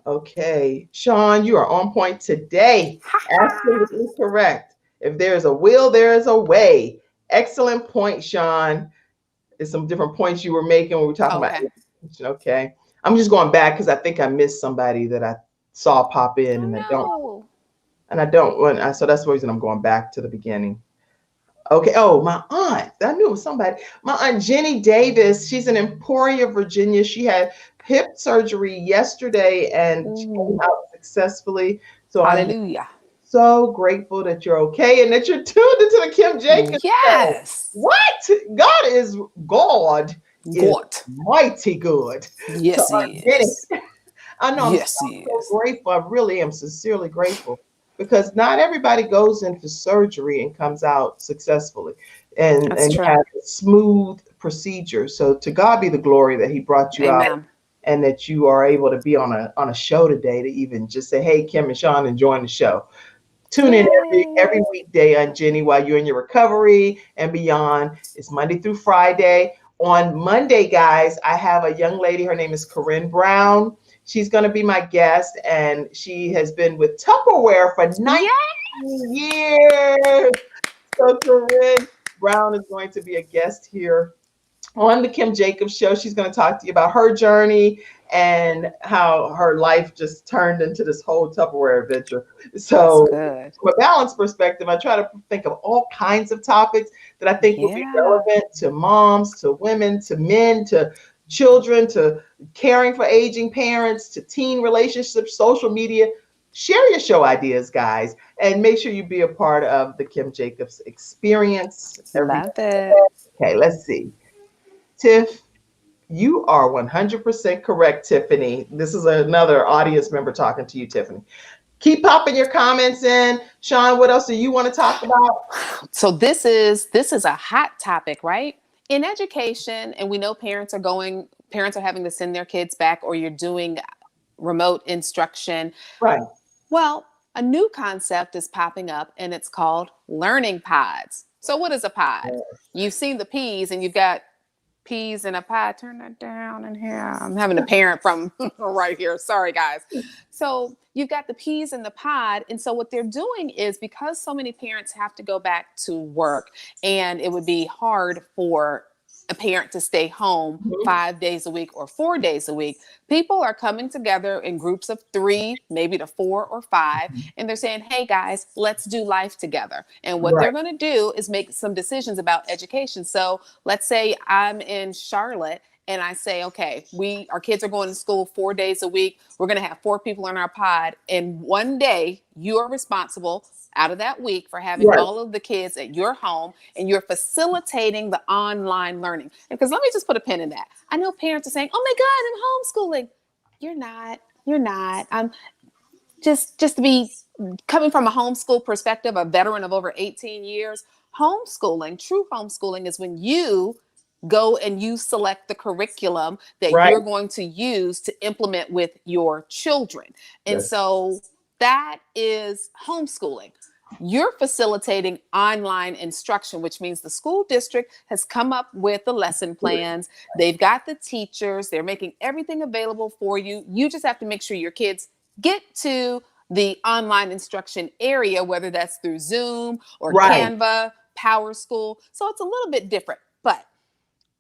Speaker 1: Okay, Sean, you are on point today. Absolutely correct. If there's a will, there is a way. Excellent point, Sean. There's some different points you were making when we were talking about
Speaker 2: Okay.
Speaker 1: education. Okay. I'm just going back because I think I missed somebody that I saw pop in,
Speaker 2: Oh no.
Speaker 1: and I don't want, so that's the reason I'm going back to the beginning. Okay. Oh, my aunt. I knew it was somebody. My aunt Jenny Davis. She's in Emporia, Virginia. She had hip surgery yesterday and she came
Speaker 2: Ooh.
Speaker 1: out successfully. So I'm
Speaker 2: Hallelujah.
Speaker 1: so grateful that you're okay and that you're tuned into the Kim Jacobs show.
Speaker 2: Yes.
Speaker 1: What? God is
Speaker 2: God.
Speaker 1: mighty good. So
Speaker 2: Yes, he
Speaker 1: Jenny,
Speaker 2: is.
Speaker 1: I know
Speaker 2: Yes,
Speaker 1: I'm
Speaker 2: he
Speaker 1: so
Speaker 2: is.
Speaker 1: grateful. I really am sincerely grateful because not everybody goes into surgery and comes out successfully
Speaker 2: That's
Speaker 1: and
Speaker 2: true.
Speaker 1: has a smooth procedure. So to God be the glory that He brought you out
Speaker 2: Amen.
Speaker 1: and that you are able to be on a show today to even just say, hey, Kim and Sean, enjoying the show. Tune in
Speaker 2: Yay.
Speaker 1: every weekday on Jenny while you're in your recovery and beyond. It's Monday through Friday. On Monday, guys, I have a young lady. Her name is Corinne Brown. She's going to be my guest, and she has been with Tupperware for
Speaker 2: Yeah.
Speaker 1: 19 years. So Corinne Brown is going to be a guest here on the Kim Jacobs show. She's going to talk to you about her journey and how her life just turned into this whole Tupperware adventure.
Speaker 2: That's
Speaker 1: So,
Speaker 2: good.
Speaker 1: from a balance perspective, I try to think of all kinds of topics that I think would be
Speaker 2: Yeah.
Speaker 1: relevant to moms, to women, to men, to children, to caring for aging parents, to teen relationships, social media. Share your show ideas, guys, and make sure you be a part of the Kim Jacobs experience every
Speaker 2: Love it.
Speaker 1: Okay, let's see. Tiff, you are 100% correct, Tiffany. This is another audience member talking to you, Tiffany. Keep popping your comments in. Sean, what else do you want to talk about?
Speaker 2: So this is a hot topic, right? In education, and we know parents are having to send their kids back, or you're doing remote instruction.
Speaker 1: Right.
Speaker 2: Well, a new concept is popping up and it's called learning pods. So what is a pod? You've seen the peas and you've got peas in a pod. Turn that down in here. I'm having a parent from right here. Sorry, guys. So you've got the peas in the pod. And so what they're doing is, because so many parents have to go back to work and it would be hard for a parent to stay home
Speaker 1: Mhm.
Speaker 2: 5 days a week or 4 days a week, people are coming together in groups of 3, maybe to 4 or 5, and they're saying, hey guys, let's do life together. And what
Speaker 1: Right.
Speaker 2: they're going to do is make some decisions about education. So let's say I'm in Charlotte and I say, okay, our kids are going to school 4 days a week. We're going to have 4 people in our pod. And one day you are responsible out of that week for having
Speaker 1: Right.
Speaker 2: all of the kids at your home, and you're facilitating the online learning. Because let me just put a pin in that. I know parents are saying, oh my God, I'm homeschooling. You're not. You're not. I'm just to be coming from a homeschool perspective, a veteran of over 18 years. Homeschooling, true homeschooling, is when you go and you select the curriculum that
Speaker 1: Right.
Speaker 2: you're going to use to implement with your children. And
Speaker 1: Yes.
Speaker 2: so that is homeschooling. You're facilitating online instruction, which means the school district has come up with the lesson plans. They've got the teachers. They're making everything available for you. You just have to make sure your kids get to the online instruction area, whether that's through Zoom or
Speaker 1: Right.
Speaker 2: Canva, Power School. So it's a little bit different. But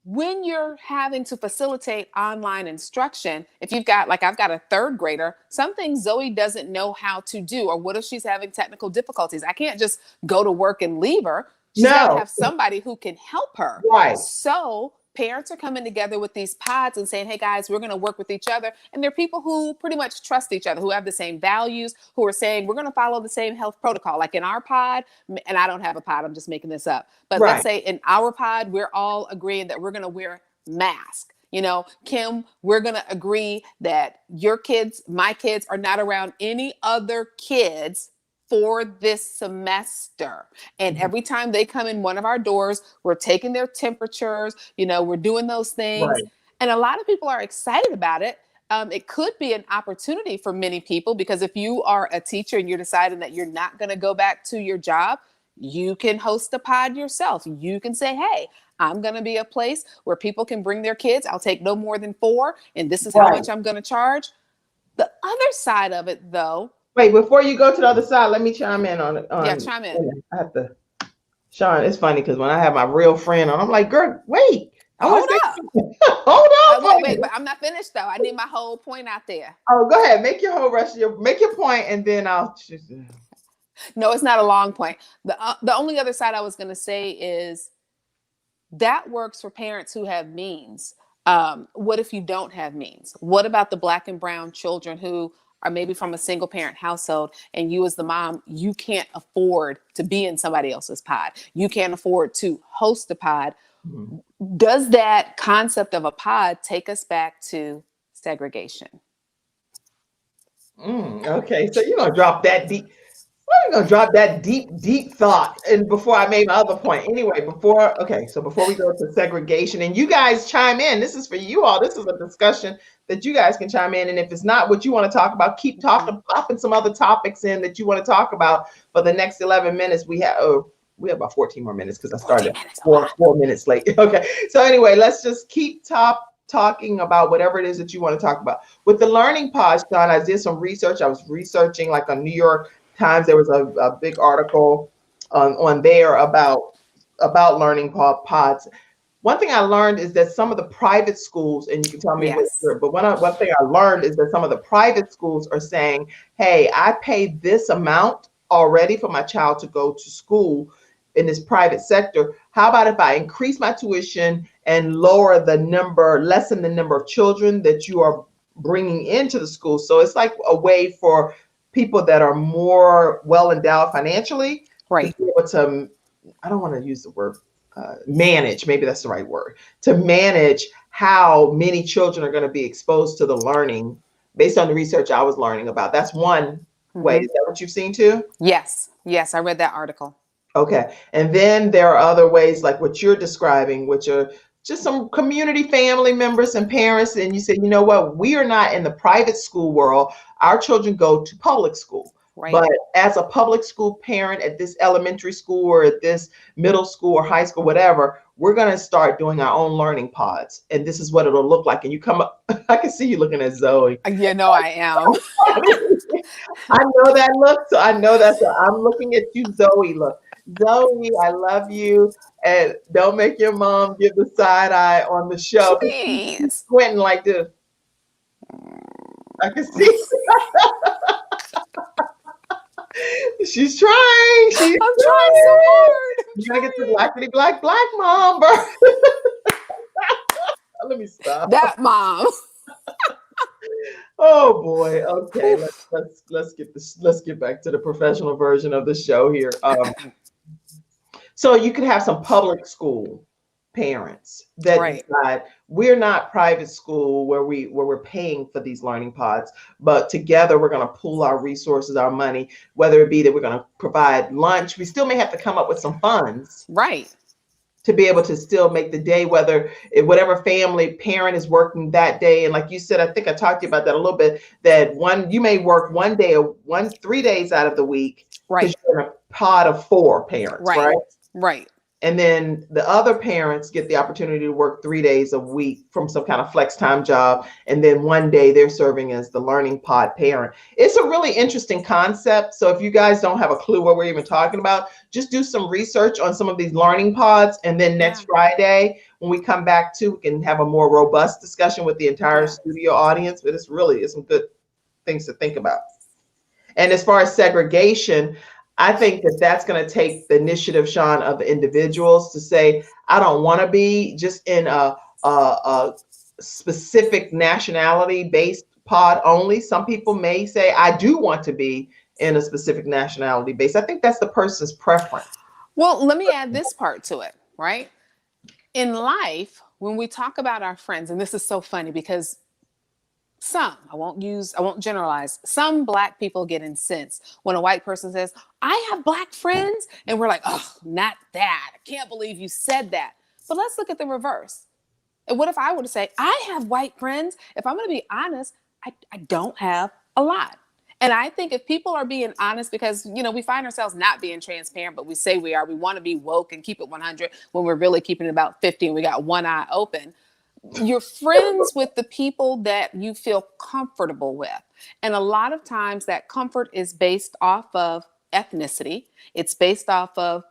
Speaker 2: when you're having to facilitate online instruction, if you've got, like, I've got a 3rd grader, some things Zoe doesn't know how to do, or what if she's having technical difficulties? I can't just go to work and leave her. She's got to
Speaker 1: No.
Speaker 2: have somebody who can help her.
Speaker 1: Right.
Speaker 2: So parents are coming together with these pods and saying, hey guys, we're going to work with each other. And they're people who pretty much trust each other, who have the same values, who are saying, we're going to follow the same health protocol. Like in our pod, and I don't have a pod, I'm just making this up. But let's
Speaker 1: Right.
Speaker 2: say in our pod, we're all agreeing that we're going to wear masks. You know, Kim, we're going to agree that your kids, my kids are not around any other kids for this semester. And every time they come in one of our doors, we're taking their temperatures, you know, we're doing those things.
Speaker 1: Right.
Speaker 2: And a lot of people are excited about it. It could be an opportunity for many people, because if you are a teacher and you're deciding that you're not going to go back to your job, you can host a pod yourself. You can say, hey, I'm going to be a place where people can bring their kids. I'll take no more than 4. And this is how
Speaker 1: Right.
Speaker 2: much I'm going to charge. The other side of it, though.
Speaker 1: Wait, before you go to the other side, let me chime in on it.
Speaker 2: Yeah, chime in.
Speaker 1: I have to. Sean, it's funny because when I have my real friend on, I'm like, girl, wait. I want
Speaker 2: Hold
Speaker 1: to say,
Speaker 2: up.
Speaker 1: hold on.
Speaker 2: Wait, but I'm not finished though. I need my whole point out there.
Speaker 1: Oh, go ahead. Make your whole rest of make your point, and then I'll.
Speaker 2: No, it's not a long point. The only other side I was going to say is that works for parents who have means. What if you don't have means? What about the Black and brown children who are maybe from a single parent household, and you as the mom, you can't afford to be in somebody else's pod. You can't afford to host a pod.
Speaker 1: Mm-hmm.
Speaker 2: Does that concept of a pod take us back to segregation?
Speaker 1: Okay, so you're gonna drop that deep. I'm gonna drop that deep thought. And before I made my other point, anyway, before we go to segregation, and you guys chime in. This is for you all. This is a discussion that you guys can chime in. And if it's not what you want to talk about, keep talking, popping some other topics in that you want to talk about for the next 11 minutes. We have about 14 more minutes because I started 4 minutes late. Okay, so anyway, let's just keep talking about whatever it is that you want to talk about. With the learning pods, John, I did some research. I was researching like on New York Times. There was a big article on there about learning pods. One thing I learned is that some of the private schools, and you can tell me but one thing I learned is that some of the private schools are saying, hey, I paid this amount already for my child to go to school in this private sector. How about if I increase my tuition and lessen the number of children that you are bringing into the school? So it's like a way for people that are more well endowed financially,
Speaker 2: right,
Speaker 1: to be able to, I don't want to use the word manage, maybe that's the right word, to manage how many children are going to be exposed to the learning based on the research I was learning about. That's one way. Is that what you've seen too?
Speaker 2: Yes, I read that article.
Speaker 1: Okay. And then there are other ways like what you're describing, which are just some community family members and parents. And you say, you know what, we are not in the private school world. Our children go to public school. Right. But as a public school parent at this elementary school or at this middle school or high school, whatever, we're going to start doing our own learning pods. And this is what it'll look like. And you come up, I can see you looking at Zoe.
Speaker 2: Yeah, no, I am.
Speaker 1: I know that look. So I know I'm looking at you, Zoe. Look, Zoe, I love you. And don't make your mom give the side eye on the show. She's squinting like this. I can see. She's trying. I'm trying
Speaker 2: so hard.
Speaker 1: You gotta get the black mom, bro. Let me stop.
Speaker 2: That mom.
Speaker 1: Oh boy. Okay. Let's get back to the professional version of the show here. So you could have some public school parents that decide we're not private school where we're paying for these learning pods, but together we're going to pool our resources, our money, whether it be that we're going to provide lunch. We still may have to come up with some funds, to be able to still make the day, whatever family parent is working that day. And like you said, I think I talked to you about that a little bit, that you may work 3 days out of the week, because you're in a pod of 4 parents, right? And then the other parents get the opportunity to work 3 days a week from some kind of flex time job. And then one day they're serving as the learning pod parent. It's a really interesting concept. So if you guys don't have a clue what we're even talking about, just do some research on some of these learning pods. And then next Friday, when we come back we can have a more robust discussion with the entire studio audience. But it's some good things to think about. And as far as segregation, I think that that's going to take the initiative, Sean, of the individuals to say, I don't want to be just in a specific nationality based pod only. Some people may say, I do want to be in a specific nationality base. I think that's the person's preference.
Speaker 2: Well, let me add this part to it, right? In life, when we talk about our friends, and this is so funny because I won't generalize, some black people get incensed when a white person says, I have black friends. And we're like, oh, not that. I can't believe you said that. But let's look at the reverse. And what if I were to say, I have white friends? If I'm going to be honest, I don't have a lot. And I think if people are being honest, because, we find ourselves not being transparent, but we say we are, we want to be woke and keep it 100 when we're really keeping it about 50 and we got one eye open. You're friends with the people that you feel comfortable with. And a lot of times that comfort is based off of ethnicity. It's based off of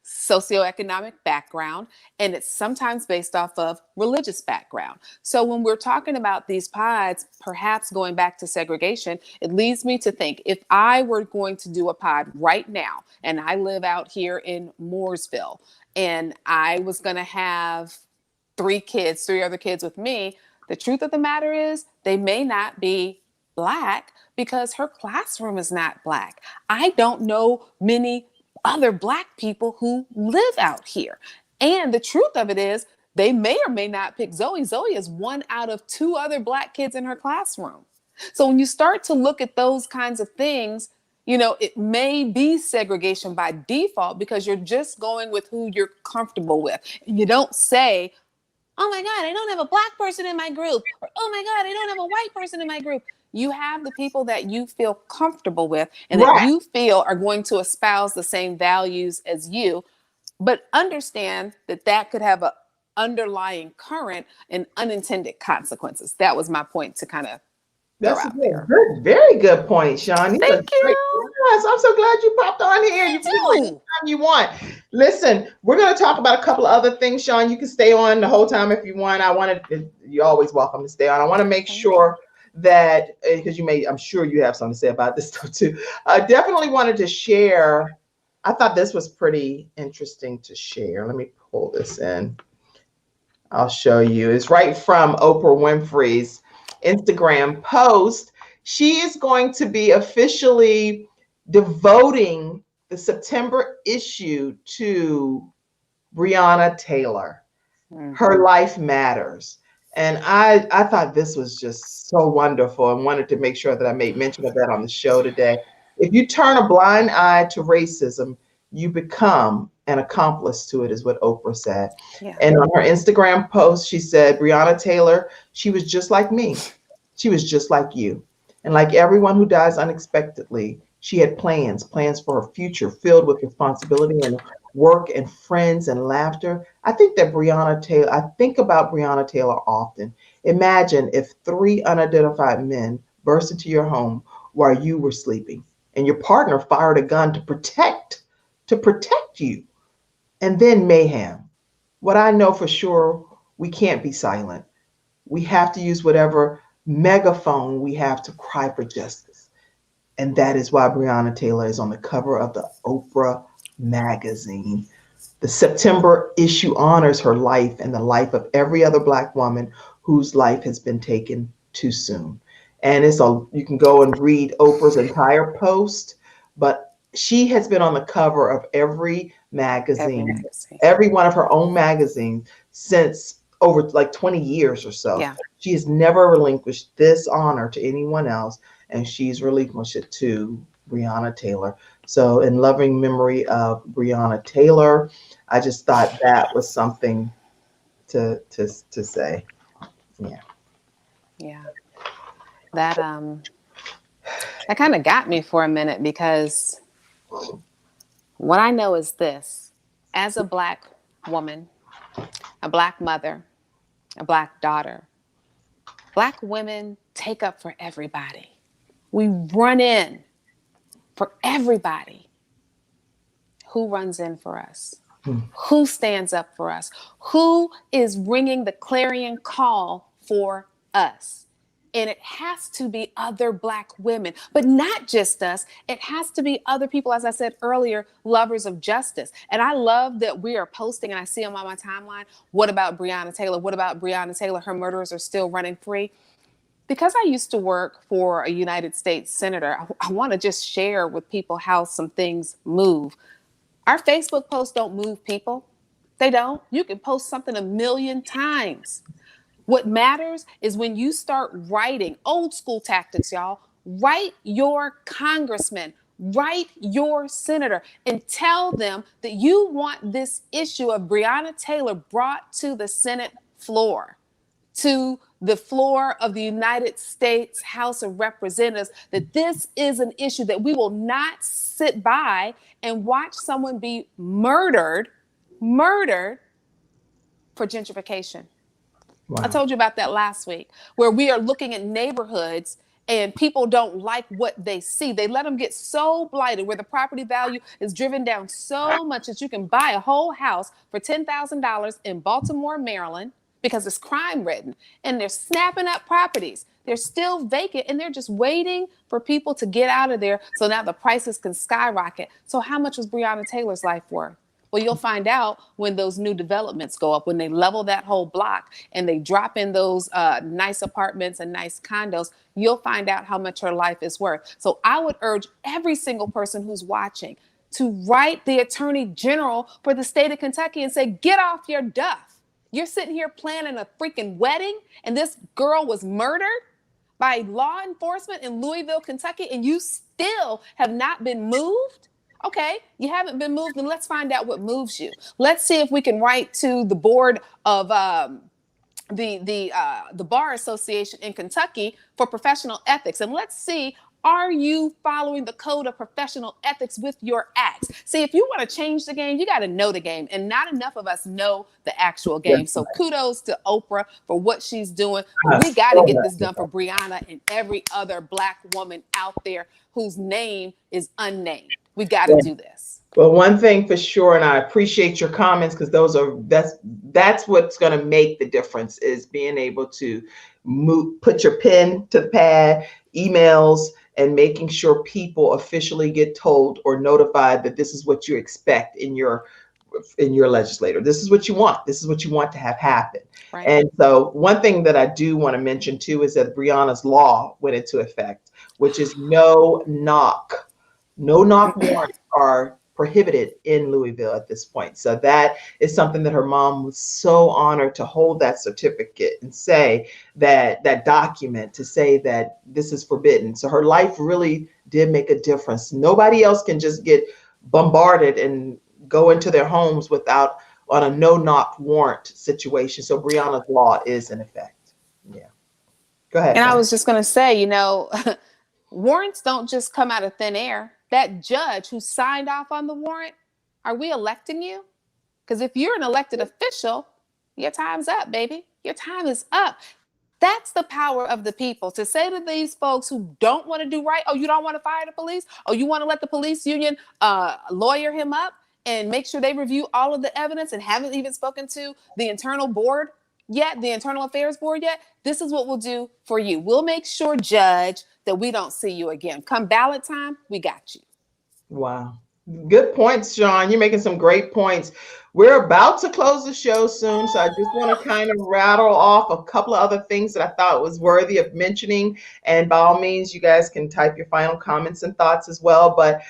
Speaker 2: socioeconomic background, and it's sometimes based off of religious background. So when we're talking about these pods, perhaps going back to segregation, it leads me to think if I were going to do a pod right now, and I live out here in Mooresville, and I was going to have three other kids with me, the truth of the matter is they may not be black because her classroom is not black. I don't know many other black people who live out here. And the truth of it is they may or may not pick Zoe. Zoe is one out of two other black kids in her classroom. So when you start to look at those kinds of things, it may be segregation by default because you're just going with who you're comfortable with. And you don't say, oh my God, I don't have a black person in my group. Or, oh my God, I don't have a white person in my group. You have the people that you feel comfortable with and that
Speaker 1: Right.
Speaker 2: you feel are going to espouse the same values as you, but understand that that could have an underlying current and unintended consequences. That was my point to kind of throw
Speaker 1: That's a
Speaker 2: out there.
Speaker 1: good, very good point, Sean. These are
Speaker 2: Thank
Speaker 1: great.
Speaker 2: you.
Speaker 1: Yes, I'm so glad you popped on here. You can come
Speaker 2: Me too.
Speaker 1: anytime you want. Listen, we're going to talk about a couple of other things, Sean. You can stay on the whole time if you want. You're always welcome to stay on. I want to make
Speaker 2: Thank you.
Speaker 1: sure that, because I'm sure you have something to say about this stuff too. I definitely wanted to share. I thought this was pretty interesting to share. Let me pull this in. I'll show you. It's right from Oprah Winfrey's Instagram post. She is going to be officially devoting the September issue to Breonna Taylor. Her life matters. And I thought this was just so wonderful and wanted to make sure that I made mention of that on the show today. If you turn a blind eye to racism, you become an accomplice to it, is what Oprah said.
Speaker 2: Yeah.
Speaker 1: And on her Instagram post, she said, Breonna Taylor, she was just like me. She was just like you. And like everyone who dies unexpectedly, she had plans for her future filled with responsibility and work and friends and laughter. I think I think about Breonna Taylor often. Imagine if three unidentified men burst into your home while you were sleeping and your partner fired a gun to protect you, and then mayhem. What I know for sure, we can't be silent. We have to use whatever megaphone we have to cry for justice. And that is why Breonna Taylor is on the cover of the Oprah magazine. The September issue honors her life and the life of every other Black woman whose life has been taken too soon. And you can go and read Oprah's entire post, but she has been on the cover of every
Speaker 2: Every
Speaker 1: magazine,
Speaker 2: magazine.
Speaker 1: every one of her own magazines since over like 20 years or so.
Speaker 2: Yeah.
Speaker 1: She has never relinquished this honor to anyone else, and she's relinquished it to Breonna Taylor. So, in loving memory of Breonna Taylor, I just thought that was something to say. Yeah.
Speaker 2: Yeah. That that kind of got me for a minute because what I know is this: as a Black woman, a Black mother, a Black daughter, Black women take up for everybody. We run in for everybody. Who runs in for us? Who stands up for us? Who is ringing the clarion call for us? And it has to be other Black women, but not just us. It has to be other people, as I said earlier, lovers of justice. And I love that we are posting, and I see them on my timeline. What about Breonna Taylor? What about Breonna Taylor? Her murderers are still running free. Because I used to work for a United States senator, I want to just share with people how some things move. Our Facebook posts don't move people. They don't. You can post something a million times. What matters is when you start writing old school tactics, y'all. Write your congressman, write your senator, and tell them that you want this issue of Breonna Taylor brought to the Senate floor, to the floor of the United States House of Representatives, that this is an issue that we will not sit by and watch someone be murdered for gentrification. Wow. I told you about that last week, where we are looking at neighborhoods and people don't like what they see. They let them get so blighted, where the property value is driven down so much that you can buy a whole house for $10,000 in Baltimore, Maryland, because it's crime ridden, and they're snapping up properties. They're still vacant, and they're just waiting for people to get out of there, so now the prices can skyrocket. So how much was Breonna Taylor's life worth? Well, you'll find out when those new developments go up, when they level that whole block and they drop in those nice apartments and nice condos, you'll find out how much her life is worth. So I would urge every single person who's watching to write the Attorney General for the state of Kentucky and say, get off your duff. You're sitting here planning a freaking wedding, and this girl was murdered by law enforcement in Louisville, Kentucky, and you still have not been moved? Okay, you haven't been moved, and let's find out what moves you. Let's see if we can write to the board of the Bar Association in Kentucky for professional ethics, and let's see, are you following the code of professional ethics with your acts? See, if you want to change the game, you got to know the game, and not enough of us know the actual game. So kudos to Oprah for what she's doing. But we got to get this done for Breonna and every other Black woman out there whose name is unnamed. We got to do this.
Speaker 1: Well, one thing for sure, and I appreciate your comments, because that's what's going to make the difference, is being able to put your pen to the pad, emails, and making sure people officially get told or notified that this is what you expect in your legislator. This is what you want. This is what you want to have happen. Right. And so one thing that I do want to mention too is that Breonna's law went into effect, which is no knock warrants are prohibited in Louisville at this point. So that is something that her mom was so honored to hold that certificate and say that document to say that this is forbidden. So her life really did make a difference. Nobody else can just get bombarded and go into their homes on a no-knock warrant situation. So Breonna's law is in effect. Yeah. Go ahead.
Speaker 2: And I was just going to say, warrants don't just come out of thin air. That judge who signed off on the warrant, are we electing you? Because if you're an elected official, your time's up, baby. Your time is up. That's the power of the people, to say to these folks who don't want to do right, oh, you don't want to fire the police? Oh, you want to let the police union lawyer him up and make sure they review all of the evidence and haven't even spoken to the internal board yet, the internal affairs board yet? This is what we'll do for you. We'll make sure, Judge, that we don't see you again. Come ballot time, we got you.
Speaker 1: Wow. Good points, Sean. You're making some great points. We're about to close the show soon, so I just want to kind of rattle off a couple of other things that I thought was worthy of mentioning. And by all means, you guys can type your final comments and thoughts as well. But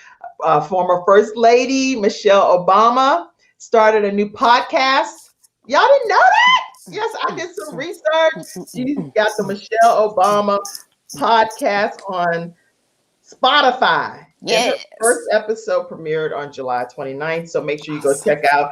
Speaker 1: former First Lady Michelle Obama started a new podcast. Y'all didn't know that? Yes, I did some research. She's got the Michelle Obama podcast on Spotify. Yes. Her first episode premiered on July 29th. So make sure you go check out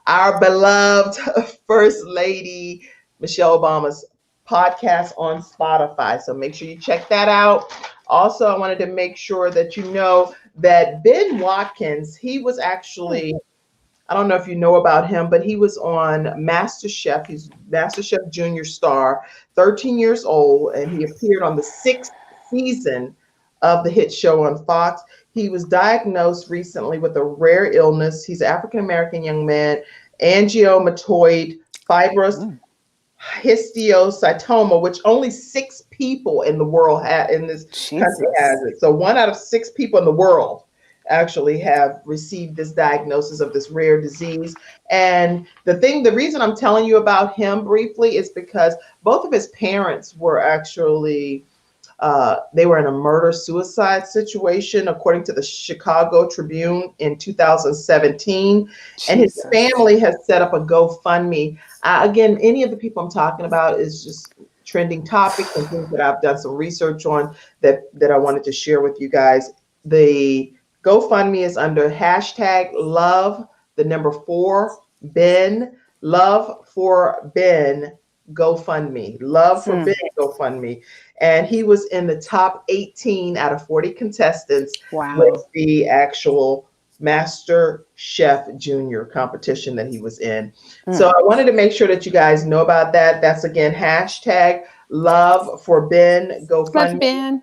Speaker 1: our beloved First Lady Michelle Obama's podcast on Spotify. So make sure you check that out. Also, I wanted to make sure that you know that Ben Watkins, he was actually, I don't know if you know about him, but he was on MasterChef. He's MasterChef Junior star, 13 years old, and he appeared on the 6th season of the hit show on Fox. He was diagnosed recently with a rare illness. He's an African-American young man, angiomatoid fibrous histiocytoma, which only 6 people in the world in this country has
Speaker 2: Jesus.
Speaker 1: it. So 1 out of 6 people in the world actually have received this diagnosis of this rare disease. And the reason I'm telling you about him briefly is because both of his parents were actually they were in a murder suicide situation, according to the Chicago Tribune in 2017. And his
Speaker 2: Jesus.
Speaker 1: family has set up a GoFundMe. Again, any of the people I'm talking about is just trending topics and things that I've done some research on that I wanted to share with you guys. The GoFundMe is under hashtag love, the number 4, Ben, love for Ben, GoFundMe, love for Ben, GoFundMe. And he was in the top 18 out of 40 contestants with
Speaker 2: Wow.
Speaker 1: the actual Master Chef Junior competition that he was in. So
Speaker 2: Mm.
Speaker 1: I wanted to make sure that you guys know about that. That's again hashtag love for Ben,
Speaker 2: Love you,
Speaker 1: GoFundMe.
Speaker 2: Ben.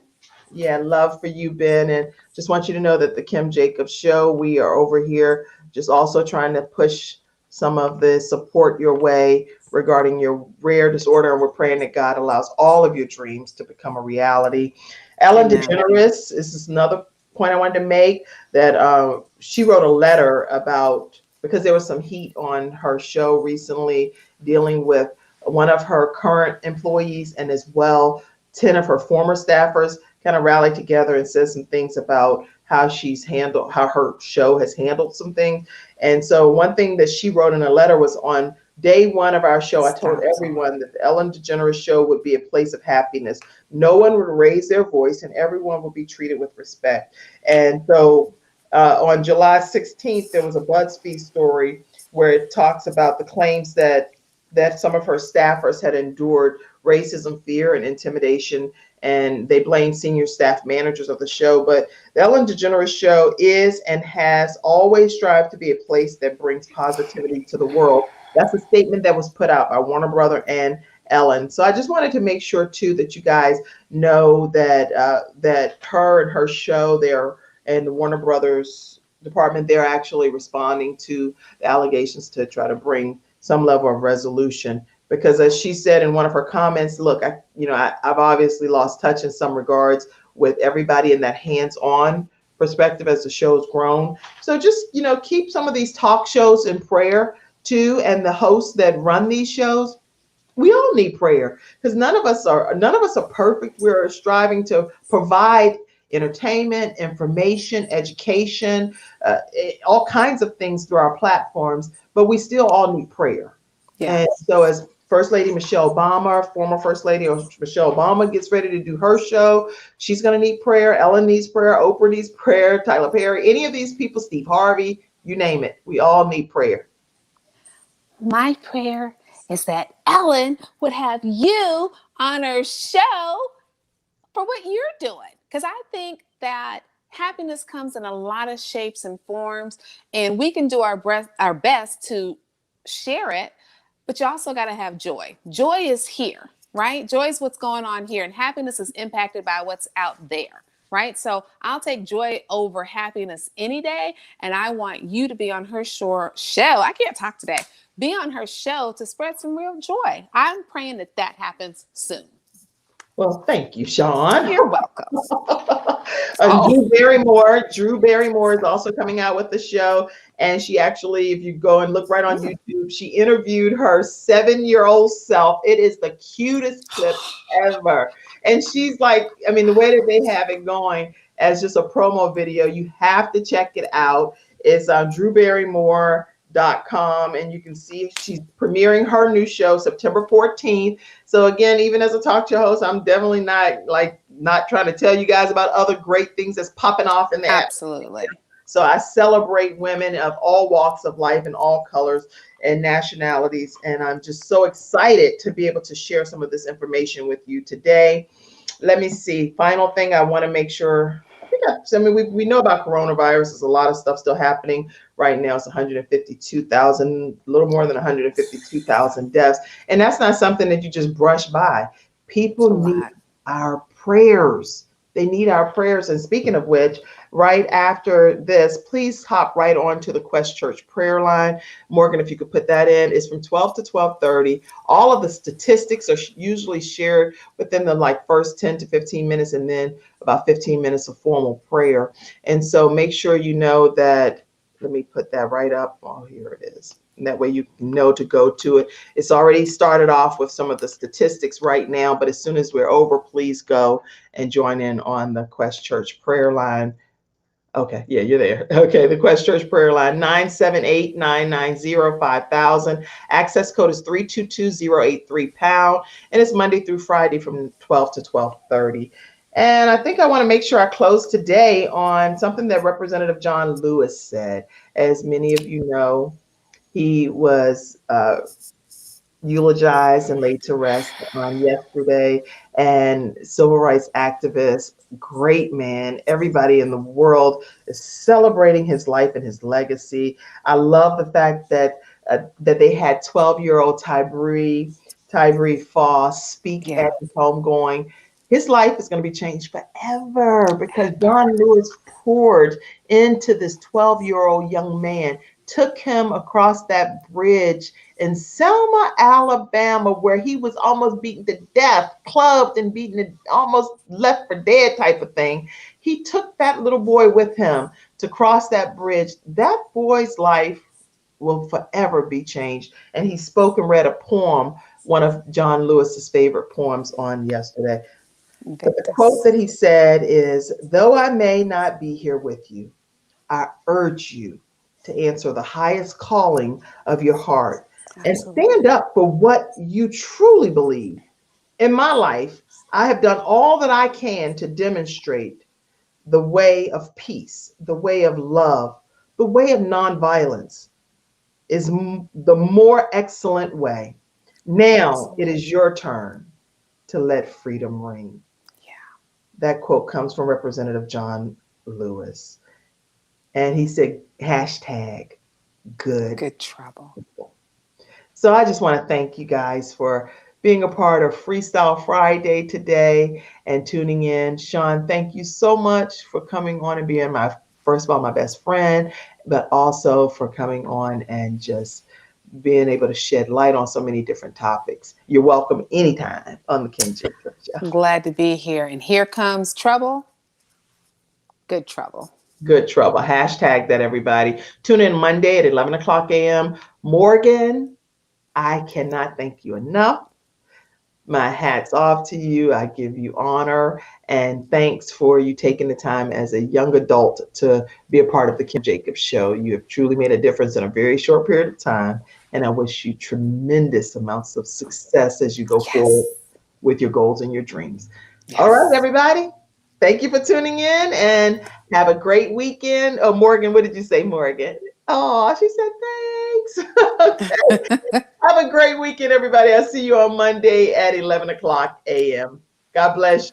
Speaker 1: Yeah, love for you, Ben. And just want you to know that the Kim Jacobs Show, we are over here just also trying to push some of the support your way regarding your rare disorder. And we're praying that God allows all of your dreams to become a reality. Ellen
Speaker 2: Amen.
Speaker 1: DeGeneres, this is another point I wanted to make, that she wrote a letter about, because there was some heat on her show recently dealing with one of her current employees and as well 10 of her former staffers kind of rallied together and said some things about how her show has handled some things. And so one thing that she wrote in a letter was, on day one of our show, I told
Speaker 2: Stop, Lord.
Speaker 1: everyone that the Ellen DeGeneres Show would be a place of happiness. No one would raise their voice and everyone would be treated with respect. And so on July 16th, there was a BuzzFeed story where it talks about the claims that some of her staffers had endured racism, fear, and intimidation, and they blame senior staff managers of the show. But the Ellen DeGeneres Show is and has always strived to be a place that brings positivity to the world. That's a statement that was put out by Warner Brother and Ellen. So I just wanted to make sure too that you guys know that her and her show there and the Warner Brothers department, they're actually responding to the allegations to try to bring some level of resolution. Because as she said in one of her comments, look, I've obviously lost touch in some regards with everybody in that hands-on perspective as the show's grown. So just, keep some of these talk shows in prayer too, and the hosts that run these shows. We all need prayer because none of us are perfect. We're striving to provide entertainment, information, education, all kinds of things through our platforms, but we still all need prayer.
Speaker 2: Yeah.
Speaker 1: And so as First Lady Michelle Obama, former First Lady Michelle Obama, gets ready to do her show, she's going to need prayer. Ellen needs prayer. Oprah needs prayer. Tyler Perry, any of these people, Steve Harvey, you name it. We all need prayer.
Speaker 2: My prayer is that Ellen would have you on her show for what you're doing. Because I think that happiness comes in a lot of shapes and forms, and we can do our best to share it, but you also got to have joy. Joy is here, right? Joy is what's going on here, and happiness is impacted by what's out there. Right. So I'll take joy over happiness any day. And I want you to be on her show. I can't talk today. Be on her show to spread some real joy. I'm praying that happens soon.
Speaker 1: Well, thank you, Sean.
Speaker 2: You're welcome.
Speaker 1: And
Speaker 2: Oh,
Speaker 1: Drew Barrymore is also coming out with the show. And she actually, if you go and look right on YouTube, she interviewed her 7-year-old self. It is the cutest clip ever. And she's like, the way that they have it going as just a promo video, you have to check it out. It's on drewbarrymore.com, and you can see she's premiering her new show September 14th. So again, even as a talk show host, I'm definitely not trying to tell you guys about other great things that's popping off in the
Speaker 2: absolutely.
Speaker 1: So I celebrate women of all walks of life and all colors and nationalities. And I'm just so excited to be able to share some of this information with you today. Let me see. Final thing I want to make sure. We know about coronavirus. There's a lot of stuff still happening right now. It's 152,000, a little more than 152,000 deaths. And that's not something that you just brush by. People need our prayers. They need our prayers. And speaking of which, right after this, please hop right on to the Quest Church prayer line. Morgan, if you could put that in, it's from 12 to 12:30. All of the statistics are usually shared within the like first 10 to 15 minutes, and then about 15 minutes of formal prayer. And so make sure you know that. Let me put that right up. Oh, here it is. And that way you know to go to it. It's already started off with some of the statistics right now, but as soon as we're over, please go and join in on the Quest Church prayer line. Okay, yeah, you're there. Okay, the Quest Church prayer line, 978-990-5000. Access code is 322083#, and it's Monday through Friday from 12 to 12:30. And I think I want to make sure I close today on something that Representative John Lewis said. As many of you know, he was eulogized and laid to rest on yesterday. And civil rights activist, great man. Everybody in the world is celebrating his life and his legacy. I love the fact that that they had 12-year-old Tyree Foss speak
Speaker 2: Yeah.
Speaker 1: at his homegoing. His life is going to be changed forever because
Speaker 2: Ever.
Speaker 1: John Lewis poured into this 12-year-old young man, took him across that bridge in Selma, Alabama, where he was almost beaten to death, clubbed and beaten, almost left for dead type of thing. He took that little boy with him to cross that bridge. That boy's life will forever be changed. And he spoke and read a poem, one of John Lewis's favorite poems, on yesterday. But the quote
Speaker 2: Invictus.
Speaker 1: that he said is, "Though I may not be here with you, I urge you to answer the highest calling of your heart and stand
Speaker 2: Absolutely.
Speaker 1: up for what you truly believe. In my life, I have done all that I can to demonstrate the way of peace, the way of love, the way of nonviolence is the more excellent way. Now it
Speaker 2: Absolutely.
Speaker 1: is your turn to let freedom ring."
Speaker 2: Yeah.
Speaker 1: That quote comes from Representative John Lewis. And he said, hashtag good
Speaker 2: Good trouble.
Speaker 1: people. So I just want to thank you guys for being a part of Freestyle Friday today and tuning in. Sean, thank you so much for coming on and being my, first of all, my best friend, but also for coming on and just being able to shed light on so many different topics. You're welcome anytime on the Kim Jacob Show.
Speaker 2: I'm glad to be here. And here comes trouble. Good trouble.
Speaker 1: Good trouble. Hashtag that, everybody. Tune in Monday at 11 o'clock a.m. Morgan, I cannot thank you enough. My hat's off to you. I give you honor and thanks for you taking the time as a young adult to be a part of the Kim Jacobs Show. You have truly made a difference in a very short period of time, and I wish you tremendous amounts of success as you go forward
Speaker 2: Yes.
Speaker 1: with your goals and your dreams. All right,
Speaker 2: Yes.
Speaker 1: everybody. Thank you for tuning in and have a great weekend. Oh, Morgan, what did you say, Morgan? Oh, she said thanks. Have a great weekend, everybody. I'll see you on Monday at 11 o'clock a.m. God bless you.